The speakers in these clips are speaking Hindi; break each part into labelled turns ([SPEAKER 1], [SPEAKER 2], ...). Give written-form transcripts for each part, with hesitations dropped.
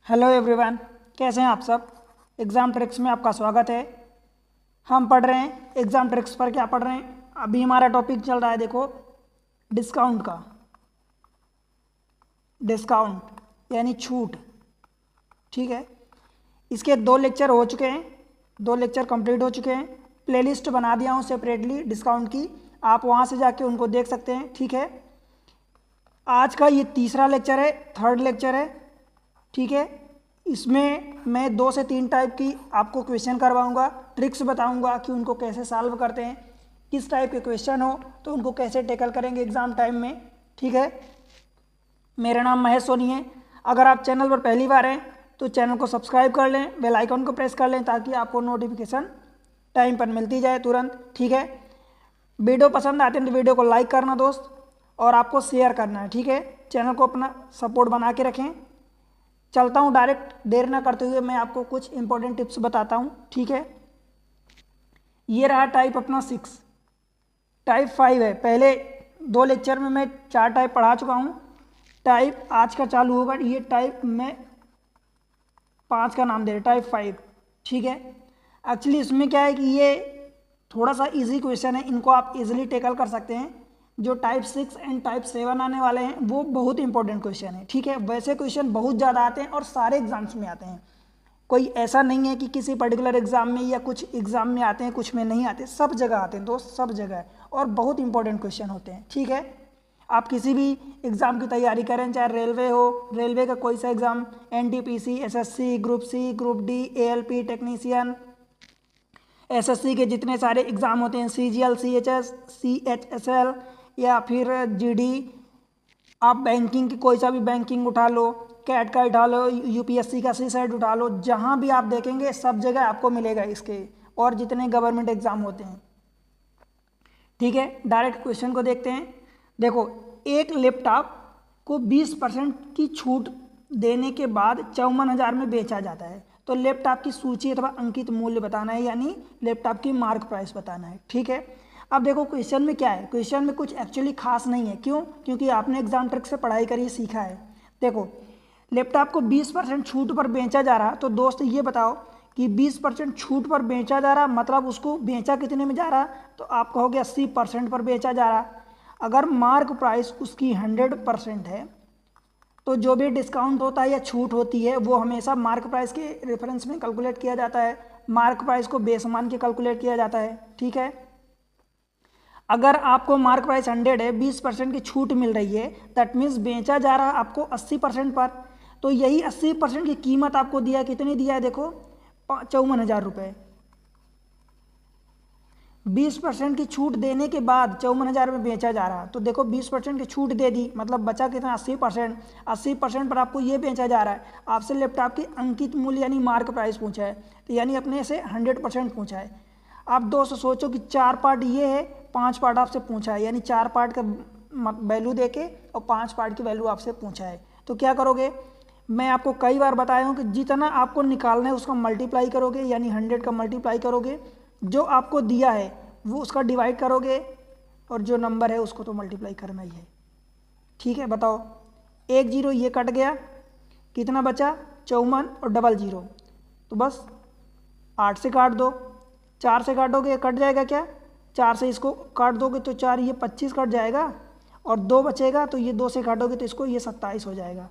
[SPEAKER 1] हेलो एवरीवन, कैसे हैं आप सब। एग्ज़ाम ट्रिक्स में आपका स्वागत है। हम पढ़ रहे हैं एग्ज़ाम ट्रिक्स पर। क्या पढ़ रहे हैं? अभी हमारा टॉपिक चल रहा है, देखो, डिस्काउंट का। डिस्काउंट यानी छूट। ठीक है, इसके 2 लेक्चर हो चुके हैं, 2 लेक्चर कंप्लीट हो चुके हैं। प्लेलिस्ट बना दिया हूँ सेपरेटली डिस्काउंट की, आप वहाँ से जाके उनको देख सकते हैं। ठीक है, आज का ये तीसरा लेक्चर है, थर्ड लेक्चर है। ठीक है, इसमें मैं 2 से 3 टाइप की आपको क्वेश्चन करवाऊंगा, ट्रिक्स बताऊंगा कि उनको कैसे सॉल्व करते हैं, किस टाइप के क्वेश्चन हो तो उनको कैसे टैकल करेंगे एग्ज़ाम टाइम में। ठीक है, मेरा नाम महेश सोनी है। अगर आप चैनल पर पहली बार हैं तो चैनल को सब्सक्राइब कर लें, बेल आइकन को प्रेस कर लें ताकि आपको नोटिफिकेशन टाइम पर मिलती जाए तुरंत। ठीक है, वीडियो पसंद आते हैं तो वीडियो को लाइक करना दोस्त, और आपको शेयर करना है। ठीक है, चैनल को अपना सपोर्ट बना के रखें। चलता हूँ डायरेक्ट, देर ना करते हुए मैं आपको कुछ इंपॉर्टेंट टिप्स बताता हूँ। ठीक है, ये रहा टाइप अपना 6। टाइप 5 है। पहले 2 लेक्चर में मैं 4 टाइप पढ़ा चुका हूँ। टाइप आज का चालू होगा, ये टाइप में 5 का नाम दे रहे, टाइप 5। ठीक है, एक्चुअली इसमें क्या है कि ये थोड़ा सा इजी क्वेश्चन है, इनको आप इजीली टैकल कर सकते हैं। जो टाइप 6 एंड टाइप 7 आने वाले हैं वो बहुत इंपॉर्टेंट क्वेश्चन है। ठीक है, वैसे क्वेश्चन बहुत ज़्यादा आते हैं और सारे एग्जाम्स में आते हैं। कोई ऐसा नहीं है कि किसी पर्टिकुलर एग्जाम में या कुछ एग्जाम में आते हैं कुछ में नहीं आते, सब जगह आते हैं दोस्त, सब जगह, और बहुत इंपॉर्टेंट क्वेश्चन होते हैं। ठीक है, आप किसी भी एग्ज़ाम की तैयारी करें, चाहे रेलवे हो, रेलवे का कोई सा exam, NTPC, SSC, group C, group D, ALP technician, SSC के जितने सारे एग्ज़ाम होते हैं, सीजीएल, सीएचएस, सीएचएसएल, या फिर जीडी, आप बैंकिंग की कोई सा भी बैंकिंग उठा लो, कैट का उठा लो, यूपीएससी का सीसेट उठा लो, जहाँ भी आप देखेंगे सब जगह आपको मिलेगा इसके, और जितने गवर्नमेंट एग्ज़ाम होते हैं। ठीक है, डायरेक्ट क्वेश्चन को देखते हैं। देखो, एक लैपटॉप को 20% की छूट देने के बाद 54,000 में बेचा जाता है। तो लैपटॉप की सूची अथवा अंकित मूल्य बताना है, यानी लैपटॉप की मार्क प्राइस बताना है। ठीक है, अब देखो क्वेश्चन में क्या है, क्वेश्चन में कुछ एक्चुअली खास नहीं है। क्यों? क्योंकि आपने एग्जाम ट्रिक से पढ़ाई करी, सीखा है। देखो, लैपटॉप को 20% छूट पर बेचा जा रहा, तो दोस्त ये बताओ कि 20% छूट पर बेचा जा रहा मतलब उसको बेचा कितने में जा रहा, तो आप कहोगे 80% पर बेचा जा रहा। अगर मार्क प्राइस उसकी 100% है तो जो भी डिस्काउंट होता है या छूट होती है वो हमेशा मार्क प्राइस के रेफरेंस में कैलकुलेट किया जाता है, मार्क प्राइस को बेस मान के कैलकुलेट किया जाता है। ठीक है, अगर आपको मार्क प्राइस 100 है, 20% की छूट मिल रही है, दैट मीन्स बेचा जा रहा आपको 80% पर। तो यही 80% की कीमत आपको दिया है, कितनी दिया है देखो, 54,000 रुपये। 20% की छूट देने के बाद 54,000 में बेचा जा रहा, तो देखो 20% की छूट दे दी मतलब बचा कितना, 80%। 80% पर आपको ये बेचा जा रहा है। आपसे लैपटॉप की अंकित मूल्य यानी मार्क प्राइस पूछा है, तो यानी अपने से 100% पूछा है। आप दोस्तों सोचो कि 4 पार्ट ये है, 5 पार्ट आपसे पूछा है, यानी 4 पार्ट का वैल्यू देके और 5 पार्ट की वैल्यू आपसे पूछा है, तो क्या करोगे? मैं आपको कई बार बताया हूँ कि जितना आपको निकालना है उसका मल्टीप्लाई करोगे, यानी 100 का मल्टीप्लाई करोगे, जो आपको दिया है वो उसका डिवाइड करोगे, और जो नंबर है उसको तो मल्टीप्लाई करना ही है। ठीक है, बताओ, 1 0 ये कट गया, कितना बचा, 54 और डबल 0, तो बस 8 से काट दो, 4 से काटोगे कट जाएगा क्या, 4 से इसको काट दोगे तो 4 ये 25 कट जाएगा, और 2 बचेगा, तो ये 2 से काटोगे तो इसको ये 27 हो जाएगा,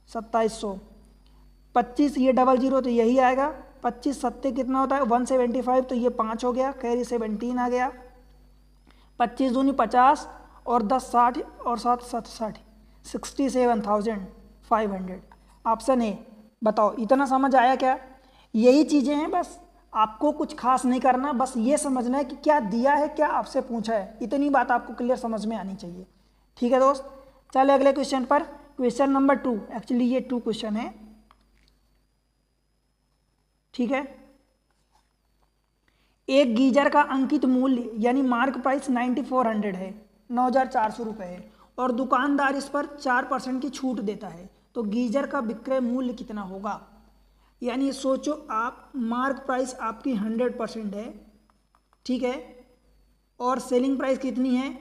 [SPEAKER 1] 2700। 25 ये डबल 0 तो यही आएगा, 25 सत्ते कितना होता है, 175, तो ये 5 हो गया, कैरी 17 आ गया, 25 दूनी 50 और 10 60 और 7 60, 67,500। Option A. बताओ, इतना समझ आया क्या? यही चीज़ें हैं, बस आपको कुछ खास नहीं करना, बस ये समझना है कि क्या दिया है, क्या आपसे पूछा है, इतनी बात आपको क्लियर समझ में आनी चाहिए। ठीक है दोस्त, चले अगले क्वेश्चन पर। क्वेश्चन नंबर 2, एक्चुअली ये 2 क्वेश्चन है। ठीक है, एक गीजर का अंकित मूल्य यानी मार्क प्राइस 9400 है, 9,400 रुपये है, और दुकानदार इस पर 4% की छूट देता है, तो गीजर का विक्रय मूल्य कितना होगा? यानी सोचो आप, मार्क प्राइस आपकी 100% है, ठीक है, और सेलिंग प्राइस कितनी है,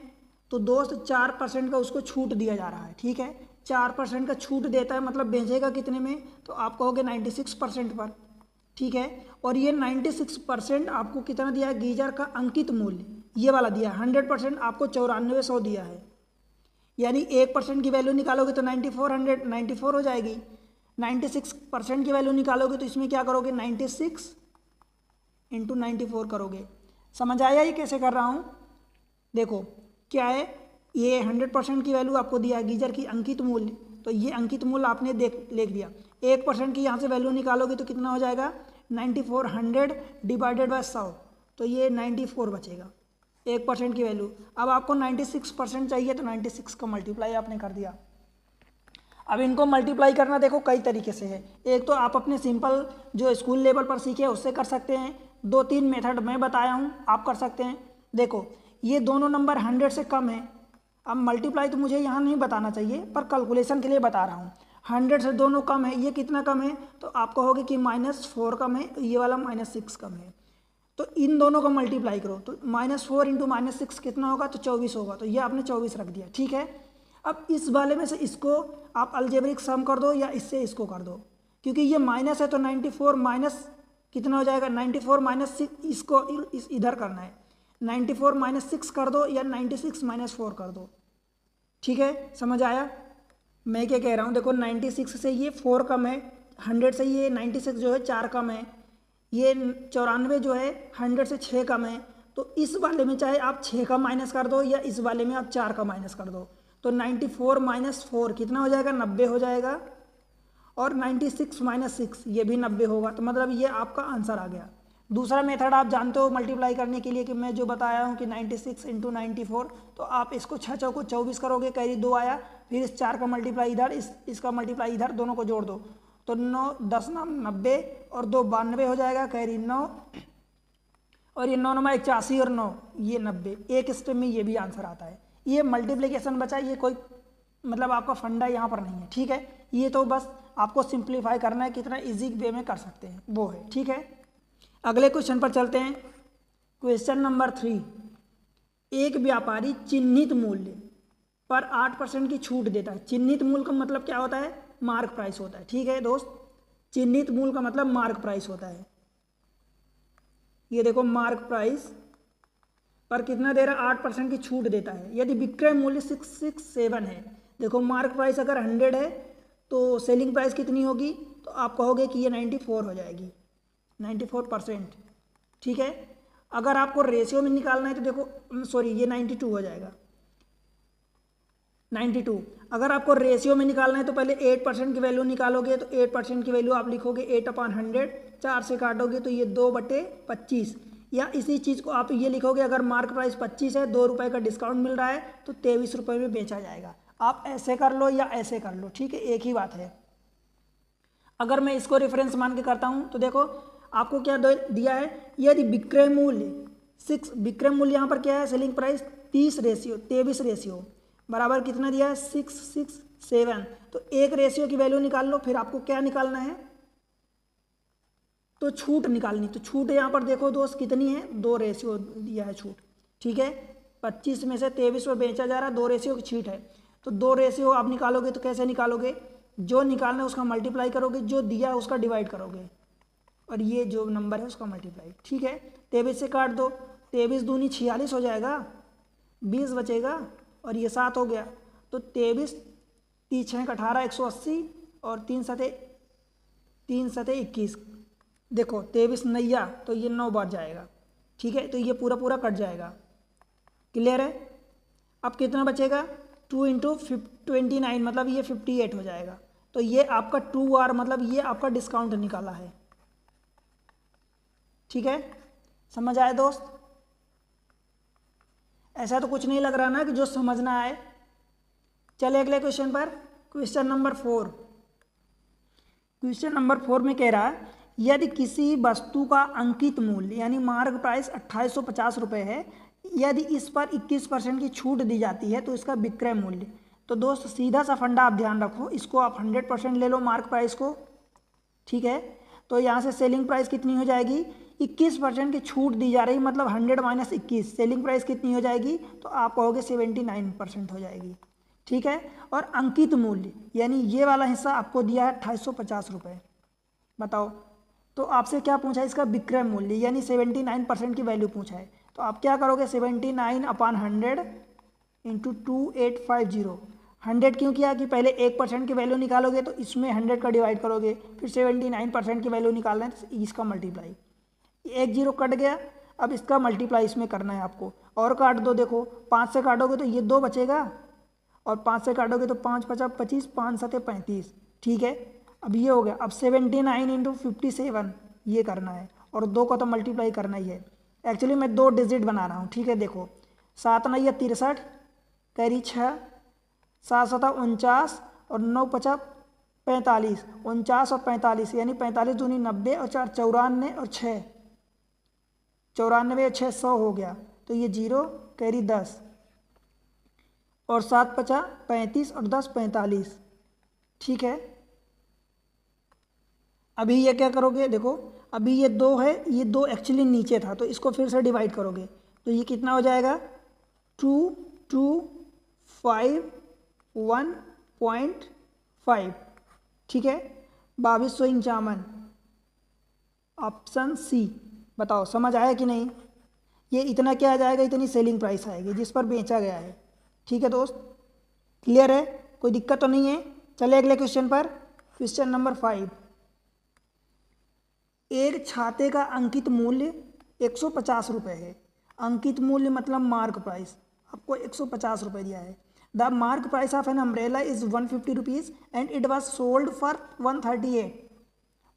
[SPEAKER 1] तो दोस्त 4% का उसको छूट दिया जा रहा है। ठीक है, 4% का छूट देता है, मतलब बेचेगा कितने में, तो आप कहोगे 96% पर, ठीक है। और ये 96% आपको कितना दिया है, गीजर का अंकित मूल्य ये वाला दिया है। 100% आपको 9400 दिया है, यानी 1% की वैल्यू निकालोगे तो 94 हो जाएगी। 96% की वैल्यू निकालोगे तो इसमें क्या करोगे, 96 × 94 करोगे। समझ आया ये कैसे कर रहा हूँ? देखो क्या है, ये 100% की वैल्यू आपको दिया है गीजर की अंकित मूल्य, तो ये अंकित मूल्य आपने लिख दिया। 1% की यहाँ से वैल्यू निकालोगे तो कितना हो जाएगा, 94, 100 डिवाइडेड बाय 100, तो ये 94 बचेगा 1% की वैल्यू। अब आपको 96% चाहिए तो 96 का मल्टीप्लाई आपने कर दिया। अब इनको मल्टीप्लाई करना देखो कई तरीके से है। एक तो आप अपने सिंपल जो स्कूल लेवल पर सीखे उससे कर सकते हैं, 2-3 मेथड मैं बताया हूँ आप कर सकते हैं। देखो ये दोनों नंबर 100 से कम है, अब मल्टीप्लाई तो मुझे यहाँ नहीं बताना चाहिए पर कैलकुलेशन के लिए बता रहा हूँ। 100 से दोनों कम है, ये कितना कम है, तो आप कहोगे कि -4 कम है, ये वाला -6 कम है, तो इन दोनों का मल्टीप्लाई करो तो -4 × -6 कितना होगा, तो 24 होगा, तो ये आपने 24 रख दिया, ठीक है। अब इस वाले में से इसको आप अलजेब्रिक सम कर दो या इससे इसको कर दो, क्योंकि ये माइनस है तो 94 माइनस कितना हो जाएगा, 94 - 6, इसको इधर करना है, 94 - 6 कर दो या 96 - 4 कर दो, ठीक है। समझ आया मैं क्या कह रहा हूँ? देखो 96 से ये 4 कम है, 100 से ये 96 जो है 4 कम है, ये 94 जो है 100 से 6 कम है, तो इस वाले में चाहे आप 6 का माइनस कर दो या इस वाले में आप 4 का माइनस कर दो, तो 94 - 4 कितना हो जाएगा, 90 हो जाएगा, और 96 - 6 ये भी 90 होगा, तो मतलब ये आपका आंसर आ गया। दूसरा मेथड आप जानते हो मल्टीप्लाई करने के लिए कि मैं जो बताया हूँ कि 96 × 94, तो आप इसको 6 चौको 24 करोगे, कैरी 2 आया, फिर इस 4 का मल्टीप्लाई इधर, इसका मल्टीप्लाई इधर, दोनों को जोड़ दो तो 9 10 9 90 और 2 92 हो जाएगा, कैरी 9 और ये 9 9 81 और 9 ये 90, एक स्टेप में ये भी आंसर आता है। ये मल्टीप्लिकेशन बचा, ये कोई मतलब आपका फंडा यहाँ पर नहीं है, ठीक है। ये तो बस आपको सिंप्लीफाई करना है, कितना इजी वे में कर सकते हैं वो है, ठीक है। अगले क्वेश्चन पर चलते हैं। क्वेश्चन नंबर 3, एक व्यापारी चिन्हित मूल्य पर 8% की छूट देता है। चिन्हित मूल्य का मतलब क्या होता है, मार्क प्राइस होता है, ठीक है दोस्त। चिन्हित मूल्य का मतलब मार्क प्राइस होता है। ये देखो मार्क प्राइस पर कितना दे रहा है, 8% की छूट देता है यदि विक्रय मूल्य 667 है। देखो मार्क प्राइस अगर 100 है तो सेलिंग प्राइस कितनी होगी, तो आप कहोगे कि ये 94 हो जाएगी, 94%, ठीक है। अगर आपको रेशियो में निकालना है तो देखो सॉरी ये 92 हो जाएगा, 92। अगर आपको रेशियो में निकालना है तो पहले 8% की वैल्यू निकालोगे, तो 8% की वैल्यू आप लिखोगे 8/100, 4 से काटोगे तो ये 2/25, या इसी चीज़ को आप ये लिखोगे अगर मार्क प्राइस 25 है, 2 रुपये का डिस्काउंट मिल रहा है तो 23 रुपये में बेचा जाएगा। आप ऐसे कर लो या ऐसे कर लो, ठीक है, एक ही बात है। अगर मैं इसको रेफरेंस मान के करता हूँ तो देखो आपको क्या दिया है, यदि विक्रय मूल्य 6, विक्रय मूल्य यहाँ पर क्या है, सेलिंग प्राइस 23 रेशियो बराबर कितना दिया है, 667। तो एक रेशियो की वैल्यू निकाल लो, फिर आपको क्या निकालना है, तो छूट निकालनी। तो छूट यहाँ पर देखो दोस्त कितनी है, 2 रेशियो दिया है छूट, ठीक है। 25 में से 23 पर बेचा जा रहा है, 2 रेशियो की छूट है, तो 2 रेशियो आप निकालोगे तो कैसे निकालोगे, जो निकालना है उसका मल्टीप्लाई करोगे, जो दिया है उसका डिवाइड करोगे, और ये जो नंबर है उसका मल्टीप्लाई, ठीक है। 23 से काट दो, 23 दूनी 46 हो जाएगा, 20 बचेगा और ये 7 हो गया, तो 23 3 6 18 180 और 3 सते 21। देखो 23 नैया तो ये 9 बार जाएगा, ठीक है, तो ये पूरा पूरा कट जाएगा, क्लियर है। अब कितना बचेगा, 2 × 29 मतलब ये 58 हो जाएगा। तो ये आपका 2R मतलब ये आपका डिस्काउंट निकाला है, ठीक है। समझ आए दोस्त? ऐसा तो कुछ नहीं लग रहा ना कि जो समझना आए। चले अगले क्वेश्चन पर, क्वेश्चन नंबर 4। क्वेश्चन नंबर 4 में कह रहा है यदि किसी वस्तु का अंकित मूल्य यानी मार्क प्राइस 2850 रुपये है, यदि इस पर 21% की छूट दी जाती है तो इसका विक्रय मूल्य। तो दोस्त सीधा सा फंडा आप ध्यान रखो, इसको आप 100% ले लो मार्क प्राइस को, ठीक है। तो यहाँ से सेलिंग प्राइस कितनी हो जाएगी, 21% की छूट दी जा रही, मतलब 100 - 21 सेलिंग प्राइस कितनी हो जाएगी, तो आप कहोगे 79% हो जाएगी, ठीक है। और अंकित मूल्य यानी ये वाला हिस्सा आपको दिया है 2850 रुपये। बताओ, तो आपसे क्या पूछा है, इसका विक्रय मूल्य यानी 79% की वैल्यू पूछा है। तो आप क्या करोगे, 79/100 इंटू 2850। 100 क्यों किया कि पहले 1% की वैल्यू निकालोगे तो इसमें 100 का डिवाइड करोगे, फिर 79% की वैल्यू निकालना है तो इसका मल्टीप्लाई, एक जीरो कट गया, अब इसका मल्टीप्लाई इसमें करना है आपको। और काट दो, देखो 5 से काटोगे तो ये 2 बचेगा, और 5 से काटोगे तो 5 × 5 = 25, 5 × 7 = 35। ठीक है, अब ये हो गया। अब 79 इंटू 57 ये करना है, और 2 का तो मल्टीप्लाई करना ही है। एक्चुअली मैं 2 डिजिट बना रहा हूँ। ठीक है, देखो 7 × 9 = 63, कैरी 6, 7 × 7 = 49, और 9 × 5 = 45। 49 और 45 यानी 45 दूनी 90, और 4 94, और 6 94, और 6 100 हो गया। तो ये 0, कैरी 10, और 7 × 5 = 35, और 10 = 45। ठीक है, अभी ये क्या करोगे, देखो अभी ये 2 है, ये 2 एक्चुअली नीचे था, तो इसको फिर से डिवाइड करोगे तो ये कितना हो जाएगा, 2251.5। ठीक है, 2251, ऑप्शन सी। बताओ समझ आया कि नहीं। ये इतना क्या आ जाएगा, इतनी सेलिंग प्राइस आएगी जिस पर बेचा गया है। ठीक है दोस्त, क्लियर है, कोई दिक्कत तो नहीं है। चले अगले क्वेश्चन पर। क्वेश्चन नंबर 5, एक छाते का अंकित मूल्य 150 रुपये है। अंकित मूल्य मतलब मार्क प्राइस, आपको 150 रुपये दिया है। The mark price of an umbrella is 150 rupees and it was sold for 138।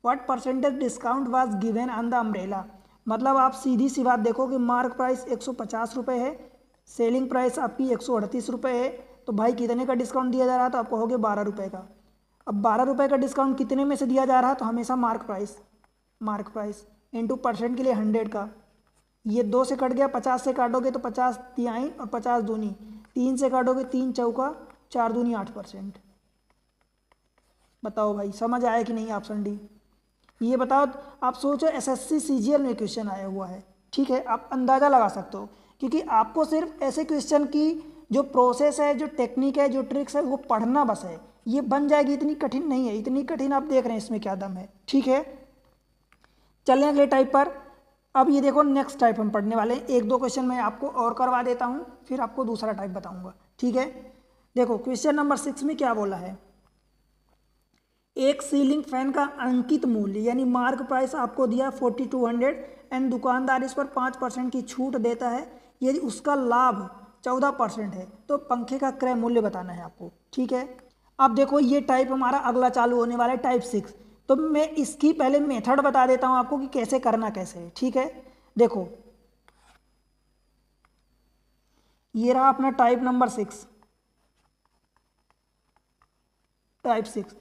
[SPEAKER 1] What percentage discount was given on the umbrella. मतलब आप सीधी सी बात देखो कि मार्क प्राइस 150 रुपये है, सेलिंग प्राइस आपकी 138 रुपये है, तो भाई कितने का डिस्काउंट दिया जा रहा है, तो आप कहोगे 12 रुपये का। अब 12 रुपये का डिस्काउंट कितने में से दिया जा रहा है, तो हमेशा मार्क प्राइस इंटू परसेंट के लिए 100 का, ये 2 से कट गया, 50 से काटोगे तो 50 तिहाई और 50 दूनी, 3 से काटोगे 3 चौका 4 दूनी 8%। बताओ भाई समझ आया कि नहीं, ऑप्शन डी। ये बताओ, आप सोचो एसएससी सीजीएल में क्वेश्चन आया हुआ है। ठीक है, आप अंदाज़ा लगा सकते हो, क्योंकि आपको सिर्फ ऐसे क्वेश्चन की जो प्रोसेस है, जो टेक्निक है, जो ट्रिक्स है, वो पढ़ना बस है, ये बन जाएगी, इतनी कठिन नहीं है। इतनी कठिन आप देख रहे हैं इसमें क्या दम है। ठीक है, चलें अगले टाइप पर। अब ये देखो नेक्स्ट टाइप हम पढ़ने वाले हैं। 1-2 क्वेश्चन मैं आपको और करवा देता हूँ, फिर आपको दूसरा टाइप बताऊँगा। ठीक है, देखो क्वेश्चन नंबर 6 में क्या बोला है, एक सीलिंग फैन का अंकित मूल्य यानी मार्क प्राइस आपको दिया 4200 एंड दुकानदार इस पर 5% की छूट देता है, यदि उसका लाभ 14% है तो पंखे का क्रय मूल्य बताना है आपको। ठीक है, अब देखो ये टाइप हमारा अगला चालू होने वाला है, टाइप 6। तो मैं इसकी पहले मेथड बता देता हूं आपको कि कैसे करना कैसे है। ठीक है, देखो ये रहा अपना टाइप नंबर 6, टाइप 6।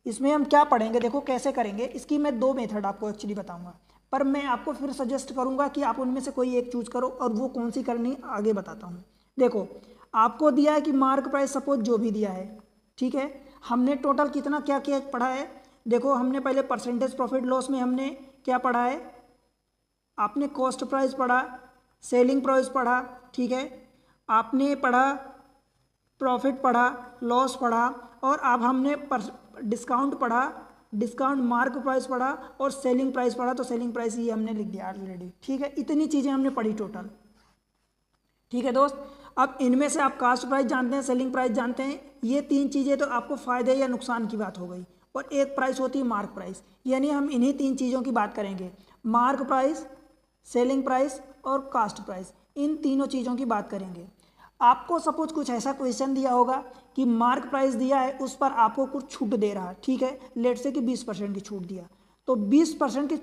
[SPEAKER 1] इसमें हम क्या पढ़ेंगे, देखो कैसे करेंगे। इसकी मैं 2 मेथड आपको एक्चुअली बताऊंगा, पर मैं आपको फिर सजेस्ट करूंगा कि आप उनमें से कोई एक चूज करो, और वो कौन सी करनी आगे बताता हूं। देखो आपको दिया है कि मार्क प्राइस सपोज जो भी दिया है, ठीक है, हमने टोटल कितना क्या क्या पढ़ा है। देखो हमने पहले परसेंटेज प्रॉफिट लॉस में हमने क्या पढ़ा है, आपने कॉस्ट प्राइस पढ़ा, सेलिंग प्राइस पढ़ा, ठीक है, आपने पढ़ा प्रॉफिट पढ़ा, लॉस पढ़ा, और अब हमने डिस्काउंट पढ़ा, डिस्काउंट मार्क प्राइस पढ़ा, और सेलिंग प्राइस पढ़ा। तो सेलिंग प्राइस ये हमने लिख दिया ऑलरेडी। ठीक है, इतनी चीज़ें हमने पढ़ी टोटल। ठीक है दोस्त, अब इनमें से आप कास्ट प्राइस जानते हैं, सेलिंग प्राइस जानते हैं, ये 3 चीज़ें तो आपको फ़ायदे या नुकसान की बात हो गई, और एक प्राइस होती है मार्क प्राइस, यानी हम इन्हीं 3 चीज़ों की बात करेंगे, मार्क प्राइस, सेलिंग प्राइस और कास्ट प्राइस, इन तीनों चीज़ों की बात करेंगे। आपको सपोज कुछ ऐसा क्वेश्चन दिया होगा कि मार्क प्राइस दिया है, उस पर आपको कुछ छूट दे रहा है। ठीक है, लेट से कि 20% की छूट दिया, तो 20% की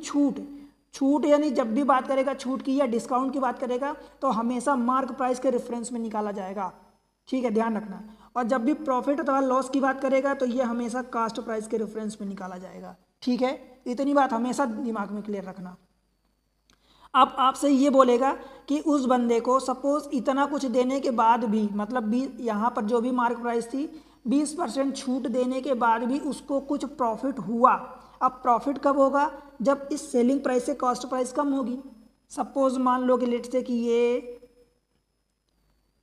[SPEAKER 1] छूट यानी जब भी बात करेगा छूट की या डिस्काउंट की बात करेगा तो हमेशा मार्क प्राइस के रेफरेंस में निकाला जाएगा। ठीक है, ध्यान रखना। और जब भी प्रॉफिट अथवा लॉस की बात करेगा तो ये हमेशा कास्ट प्राइस के रेफरेंस में निकाला जाएगा। ठीक है, इतनी बात हमेशा दिमाग में क्लियर रखना। अब आपसे ये बोलेगा कि उस बंदे को सपोज इतना कुछ देने के बाद भी, मतलब यहाँ पर जो भी मार्क प्राइस थी 20% छूट देने के बाद भी उसको कुछ प्रॉफिट हुआ। अब प्रॉफिट कब होगा, जब इस सेलिंग प्राइस से कॉस्ट प्राइस कम होगी। सपोज मान लो कि लेट से कि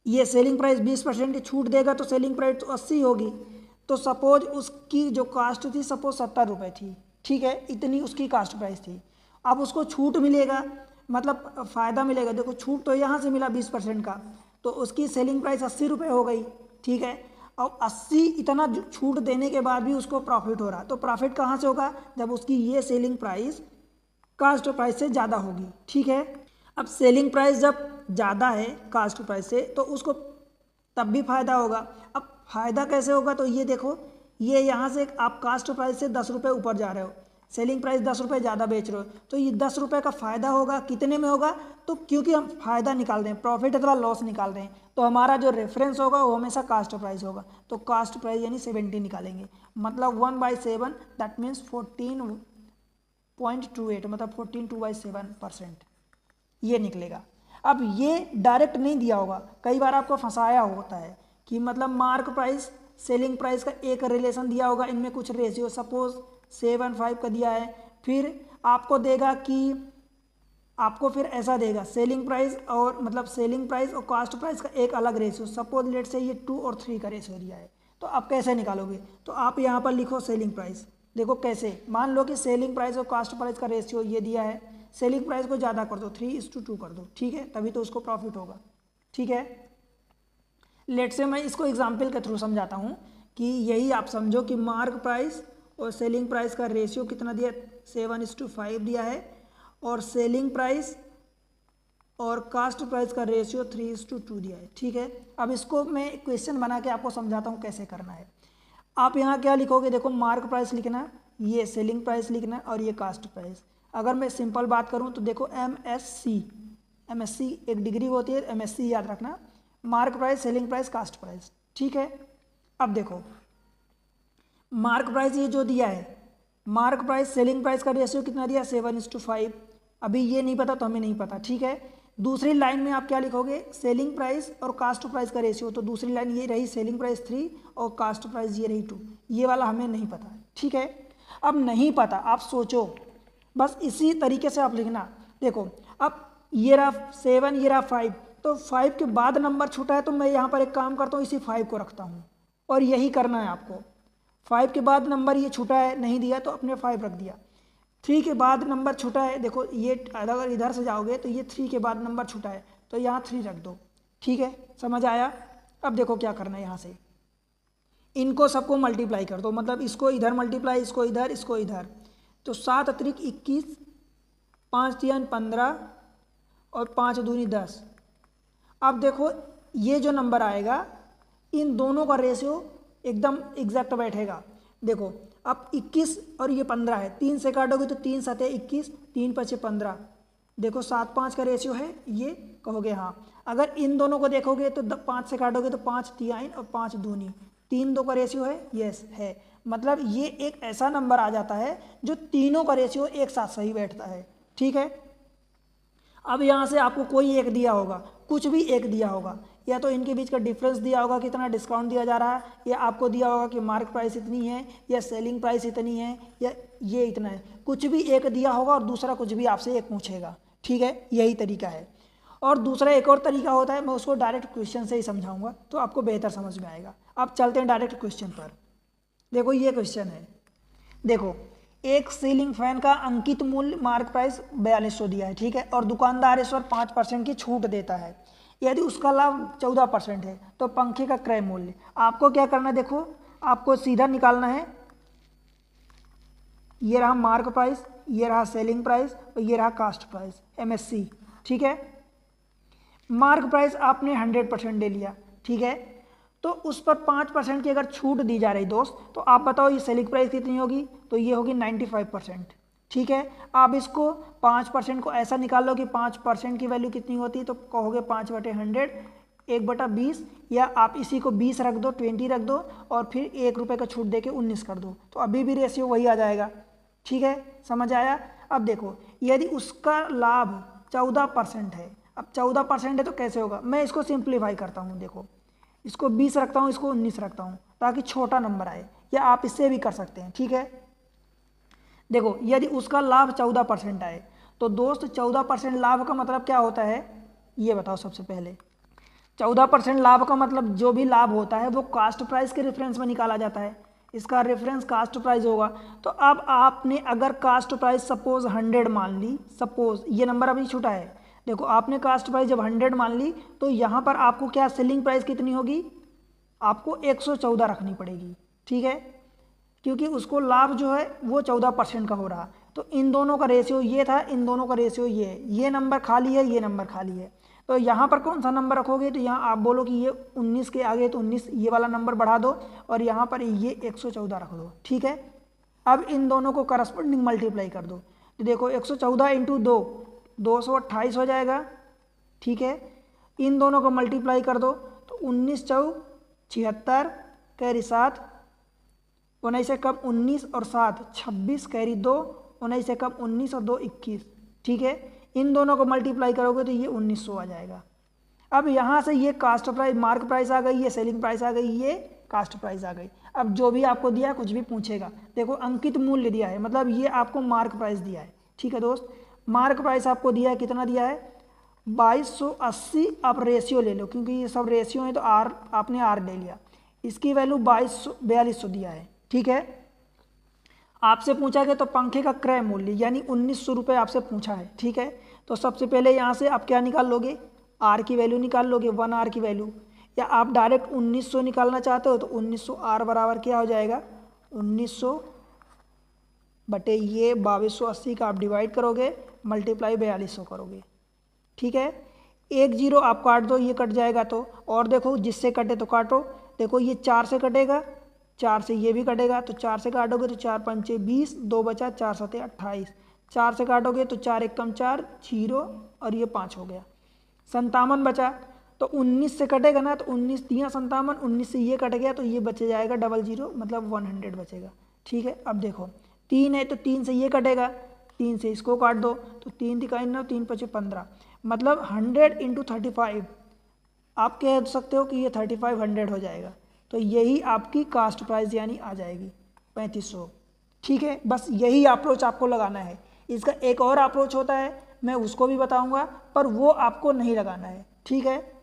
[SPEAKER 1] ये सेलिंग प्राइस 20% की छूट देगा तो सेलिंग प्राइस तो 80 होगी। तो सपोज उसकी जो कास्ट थी सपोज 70 रुपये थी, ठीक है, इतनी उसकी कास्ट प्राइस थी। अब उसको छूट मिलेगा, मतलब फ़ायदा मिलेगा। देखो छूट तो यहाँ से मिला 20% का, तो उसकी सेलिंग प्राइस 80 रुपये हो गई, ठीक है। अब 80 इतना छूट देने के बाद भी उसको प्रॉफिट हो रहा, तो प्रॉफिट कहाँ से होगा, जब उसकी ये सेलिंग प्राइस कास्ट प्राइस से ज़्यादा होगी, ठीक है। अब सेलिंग प्राइस जब ज़्यादा है कास्ट प्राइस से तो उसको तब भी फायदा होगा। अब फायदा कैसे होगा, तो ये देखो, ये यहाँ से आप कास्ट प्राइस से 10 रुपये ऊपर जा रहे हो, सेलिंग प्राइस 10 रुपये ज़्यादा बेच रहे हो, तो ये 10 रुपये का फ़ायदा होगा। कितने में होगा, तो क्योंकि हम फ़ायदा निकाल रहे हैं, प्रॉफिट अथवा लॉस निकाल रहे हैं, तो हमारा जो रेफरेंस होगा वो हमेशा कास्ट प्राइस होगा। तो कास्ट प्राइस यानी 70 निकालेंगे, मतलब 1/7, दैट मीन्स 14.28, मतलब 14/7% ये निकलेगा। अब ये डायरेक्ट नहीं दिया होगा, कई बार आपको फंसाया होता है कि मतलब मार्क प्राइस सेलिंग प्राइस का एक रिलेशन दिया होगा, इनमें कुछ रेशियो सपोज 7:5 का दिया है, फिर आपको देगा कि आपको फिर ऐसा देगा सेलिंग प्राइस और मतलब सेलिंग प्राइस और कास्ट प्राइस का एक अलग रेशियो, सपोज लेट से ये 2 और 3 का रेशियो दिया है, तो आप कैसे निकालोगे, तो आप यहाँ पर लिखो सेलिंग प्राइस। देखो कैसे, मान लो कि सेलिंग प्राइस और कास्ट प्राइस का रेशियो ये दिया है, सेलिंग प्राइस को ज़्यादा कर दो, 3:2 कर दो, ठीक है, तभी तो उसको प्रॉफिट होगा, ठीक है। लेट से मैं इसको एग्जाम्पल के थ्रू समझाता हूँ कि यही आप समझो कि मार्क प्राइस और सेलिंग प्राइस का रेशियो कितना दिया, 7:5 दिया है, और सेलिंग प्राइस और कास्ट प्राइस का रेशियो 3:2 दिया है, ठीक है। अब इसको मैं क्वेश्चन बना के आपको समझाता हूँ कैसे करना है। आप यहाँ क्या लिखोगे, देखो मार्क प्राइस लिखना, ये सेलिंग प्राइस लिखना और ये कास्ट प्राइस। अगर मैं सिंपल बात करूँ तो देखो MSc एक डिग्री होती है, MSc याद रखना, mark price selling price cost price, ठीक है। अब देखो मार्क प्राइस ये जो दिया है, मार्क प्राइस सेलिंग प्राइस का रेशियो कितना दिया, 7:5। अभी ये नहीं पता तो हमें नहीं पता, ठीक है। दूसरी लाइन में आप क्या लिखोगे, सेलिंग प्राइस और कास्ट प्राइस का रेशियो, तो दूसरी लाइन ये रही सेलिंग प्राइस 3 और कास्ट प्राइस ये रही 2, ये वाला हमें नहीं पता, ठीक है। अब नहीं पता, आप सोचो, बस इसी तरीके से आप लिखना। देखो अब ये रहा 7, ये रहा 5, तो 5 के बाद नंबर छूटा है, तो मैं यहाँ पर एक काम करता हूँ, इसी 5 को रखता हूँ और यही करना है आपको। 5 के बाद नंबर ये छूटा है, नहीं दिया तो अपने 5 रख दिया। 3 के बाद नंबर छूटा है, देखो ये अगर इधर से जाओगे तो ये 3 के बाद नंबर छूटा है, तो यहाँ 3 रख दो, ठीक है, समझ आया। अब देखो क्या करना है, यहाँ से इनको सबको मल्टीप्लाई कर दो, मतलब इसको इधर मल्टीप्लाई, इसको इधर, इसको इधर, तो 7 अतिरिक्त 21, 5 3 15 और 5 दूनी 10। अब देखो ये जो नंबर आएगा इन दोनों का रेशियो एकदम एग्जैक्ट बैठेगा। देखो अब 21 और ये 15 है, 3 से काटोगे तो 3 7 21, 3 5 15, देखो 7 5 का रेशियो है, ये कहोगे हाँ। अगर इन दोनों को देखोगे तो 5 से काटोगे तो 5 3 और 5 दूनी, 3 2 का रेशियो है, यस है। मतलब ये एक ऐसा नंबर आ जाता है जो तीनों का रेशियो एक साथ सही बैठता है, ठीक है। अब यहाँ से आपको कोई एक दिया होगा, कुछ भी एक दिया होगा, या तो इनके बीच का डिफरेंस दिया होगा कितना डिस्काउंट दिया जा रहा है, या आपको दिया होगा कि मार्क प्राइस इतनी है या सेलिंग प्राइस इतनी है या ये इतना है, कुछ भी एक दिया होगा और दूसरा कुछ भी आपसे एक पूछेगा, ठीक है, यही तरीका है। और दूसरा एक और तरीका होता है, मैं उसको डायरेक्ट क्वेश्चन से ही समझाऊंगा तो आपको बेहतर समझ में आएगा। अब चलते हैं डायरेक्ट क्वेश्चन पर। देखो ये क्वेश्चन है, देखो एक सीलिंग फैन का अंकित मूल्य मार्क प्राइस 4200 दिया है, ठीक है, और दुकानदार इस पर 5% की छूट देता है। यदि उसका लाभ 14% है तो पंखे का क्रय मूल्य आपको क्या करना है, देखो आपको सीधा निकालना है। ये रहा मार्क प्राइस, ये रहा सेलिंग प्राइस और ये रहा कास्ट प्राइस MSc, ठीक है। मार्क प्राइस आपने 100% ले लिया, ठीक है, तो उस पर 5% की अगर छूट दी जा रही दोस्त, तो आप बताओ ये सेलिंग प्राइस कितनी होगी, तो ये होगी 95%, ठीक है। आप इसको 5% को ऐसा निकाल लो कि 5% की वैल्यू कितनी होती है, तो कहोगे 5/100 1/20, या आप इसी को 20 रख दो, 20 रख दो और फिर 1 रुपये का छूट दे के 19 कर दो, तो अभी भी रेशियो वही आ जाएगा, ठीक है, समझ आया। अब देखो यदि उसका लाभ 14% है, अब 14% है तो कैसे होगा, मैं इसको सिंप्लीफाई करता हूँ। देखो इसको 20 रखता हूँ, इसको 19 रखता हूँ ताकि छोटा नंबर आए, या आप इससे भी कर सकते हैं, ठीक है। देखो यदि उसका लाभ 14% आए तो दोस्त 14% लाभ का मतलब क्या होता है ये बताओ सबसे पहले। 14% लाभ का मतलब जो भी लाभ होता है वो कास्ट प्राइस के रेफरेंस में निकाला जाता है, इसका रेफरेंस कास्ट प्राइस होगा। तो अब आपने अगर कास्ट प्राइस सपोज 100 मान ली, सपोज ये नंबर अभी छूटा है, देखो आपने कास्ट प्राइस जब 100 मान ली तो यहाँ पर आपको क्या सेलिंग प्राइस कितनी होगी, आपको 114 रखनी पड़ेगी, ठीक है, क्योंकि उसको लाभ जो है वो 14% का हो रहा। तो इन दोनों का रेशियो ये था, इन दोनों का रेशियो ये है, ये नंबर खाली है, ये नंबर खाली है। तो यहाँ पर कौन सा नंबर रखोगे, तो यहाँ आप बोलो कि ये 19 के आगे तो 19 ये वाला नंबर बढ़ा दो और यहाँ पर ये 114 रख दो, ठीक है। अब इन दोनों को करस्पॉन्डिंग मल्टीप्लाई कर दो, तो देखो 114 इंटू 2 228 हो जाएगा, ठीक है। इन दोनों को मल्टीप्लाई कर दो तो 19 चौक 76 कैरी 7, 19 से कम 19 और 7 26 कैरी 2, 19 से कम 19 और 2 21, ठीक है। इन दोनों को मल्टीप्लाई करोगे तो ये 1900 आ जाएगा। अब यहाँ से ये कास्ट प्राइस मार्क प्राइस आ गई, ये सेलिंग प्राइस आ गई, ये कास्ट प्राइस आ गई। अब जो भी आपको दिया है कुछ भी पूछेगा, देखो अंकित मूल्य दिया है, मतलब ये आपको मार्क प्राइस दिया है, ठीक है दोस्त। मार्क प्राइस आपको दिया है, कितना दिया है 2280। आप रेशियो ले लो क्योंकि ये सब रेशियो है तो आर आपने आर ले लिया, इसकी वैल्यू 4200 दिया है, ठीक है। आपसे पूछा गया तो पंखे का क्रय मूल्य यानी 1900 रुपये आपसे पूछा है, ठीक है। तो सबसे पहले यहाँ से आप क्या निकाल लोगे, आर की वैल्यू निकाल लोगे, 1 आर की वैल्यू, या आप डायरेक्ट 1900 निकालना चाहते हो तो 1900 आर बराबर क्या हो जाएगा 1900 बटे ये 2280 का आप डिवाइड करोगे, मल्टीप्लाई 4200 करोगे, ठीक है। 1 0 आप काट दो, ये कट जाएगा तो, और देखो जिससे कटे तो काटो, देखो ये 4 से कटेगा, 4 से ये भी कटेगा, तो 4 से काटोगे तो 4 पंचे 20, 2 बचा, 4 सते 28, 4 से काटोगे तो 4 एक कम 4 0 और ये 5 हो गया, 57 बचा। तो 19 से कटेगा ना, तो 19 दिया 57, 19 से ये कट गया तो ये बच जाएगा 00 मतलब 100 बचेगा, ठीक है। अब देखो 3 है तो 3 से ये कटेगा, 3 से इसको काट दो तो 3 दिखाई 9, 3 पचे 15, मतलब 100 इंटू 35 आप कह सकते हो कि ये 3500 हो जाएगा। तो यही आपकी कास्ट प्राइस यानी आ जाएगी 3500, ठीक है। बस यही अप्रोच आपको लगाना है। इसका एक और अप्रोच होता है, मैं उसको भी बताऊंगा, पर वो आपको नहीं लगाना है, ठीक है।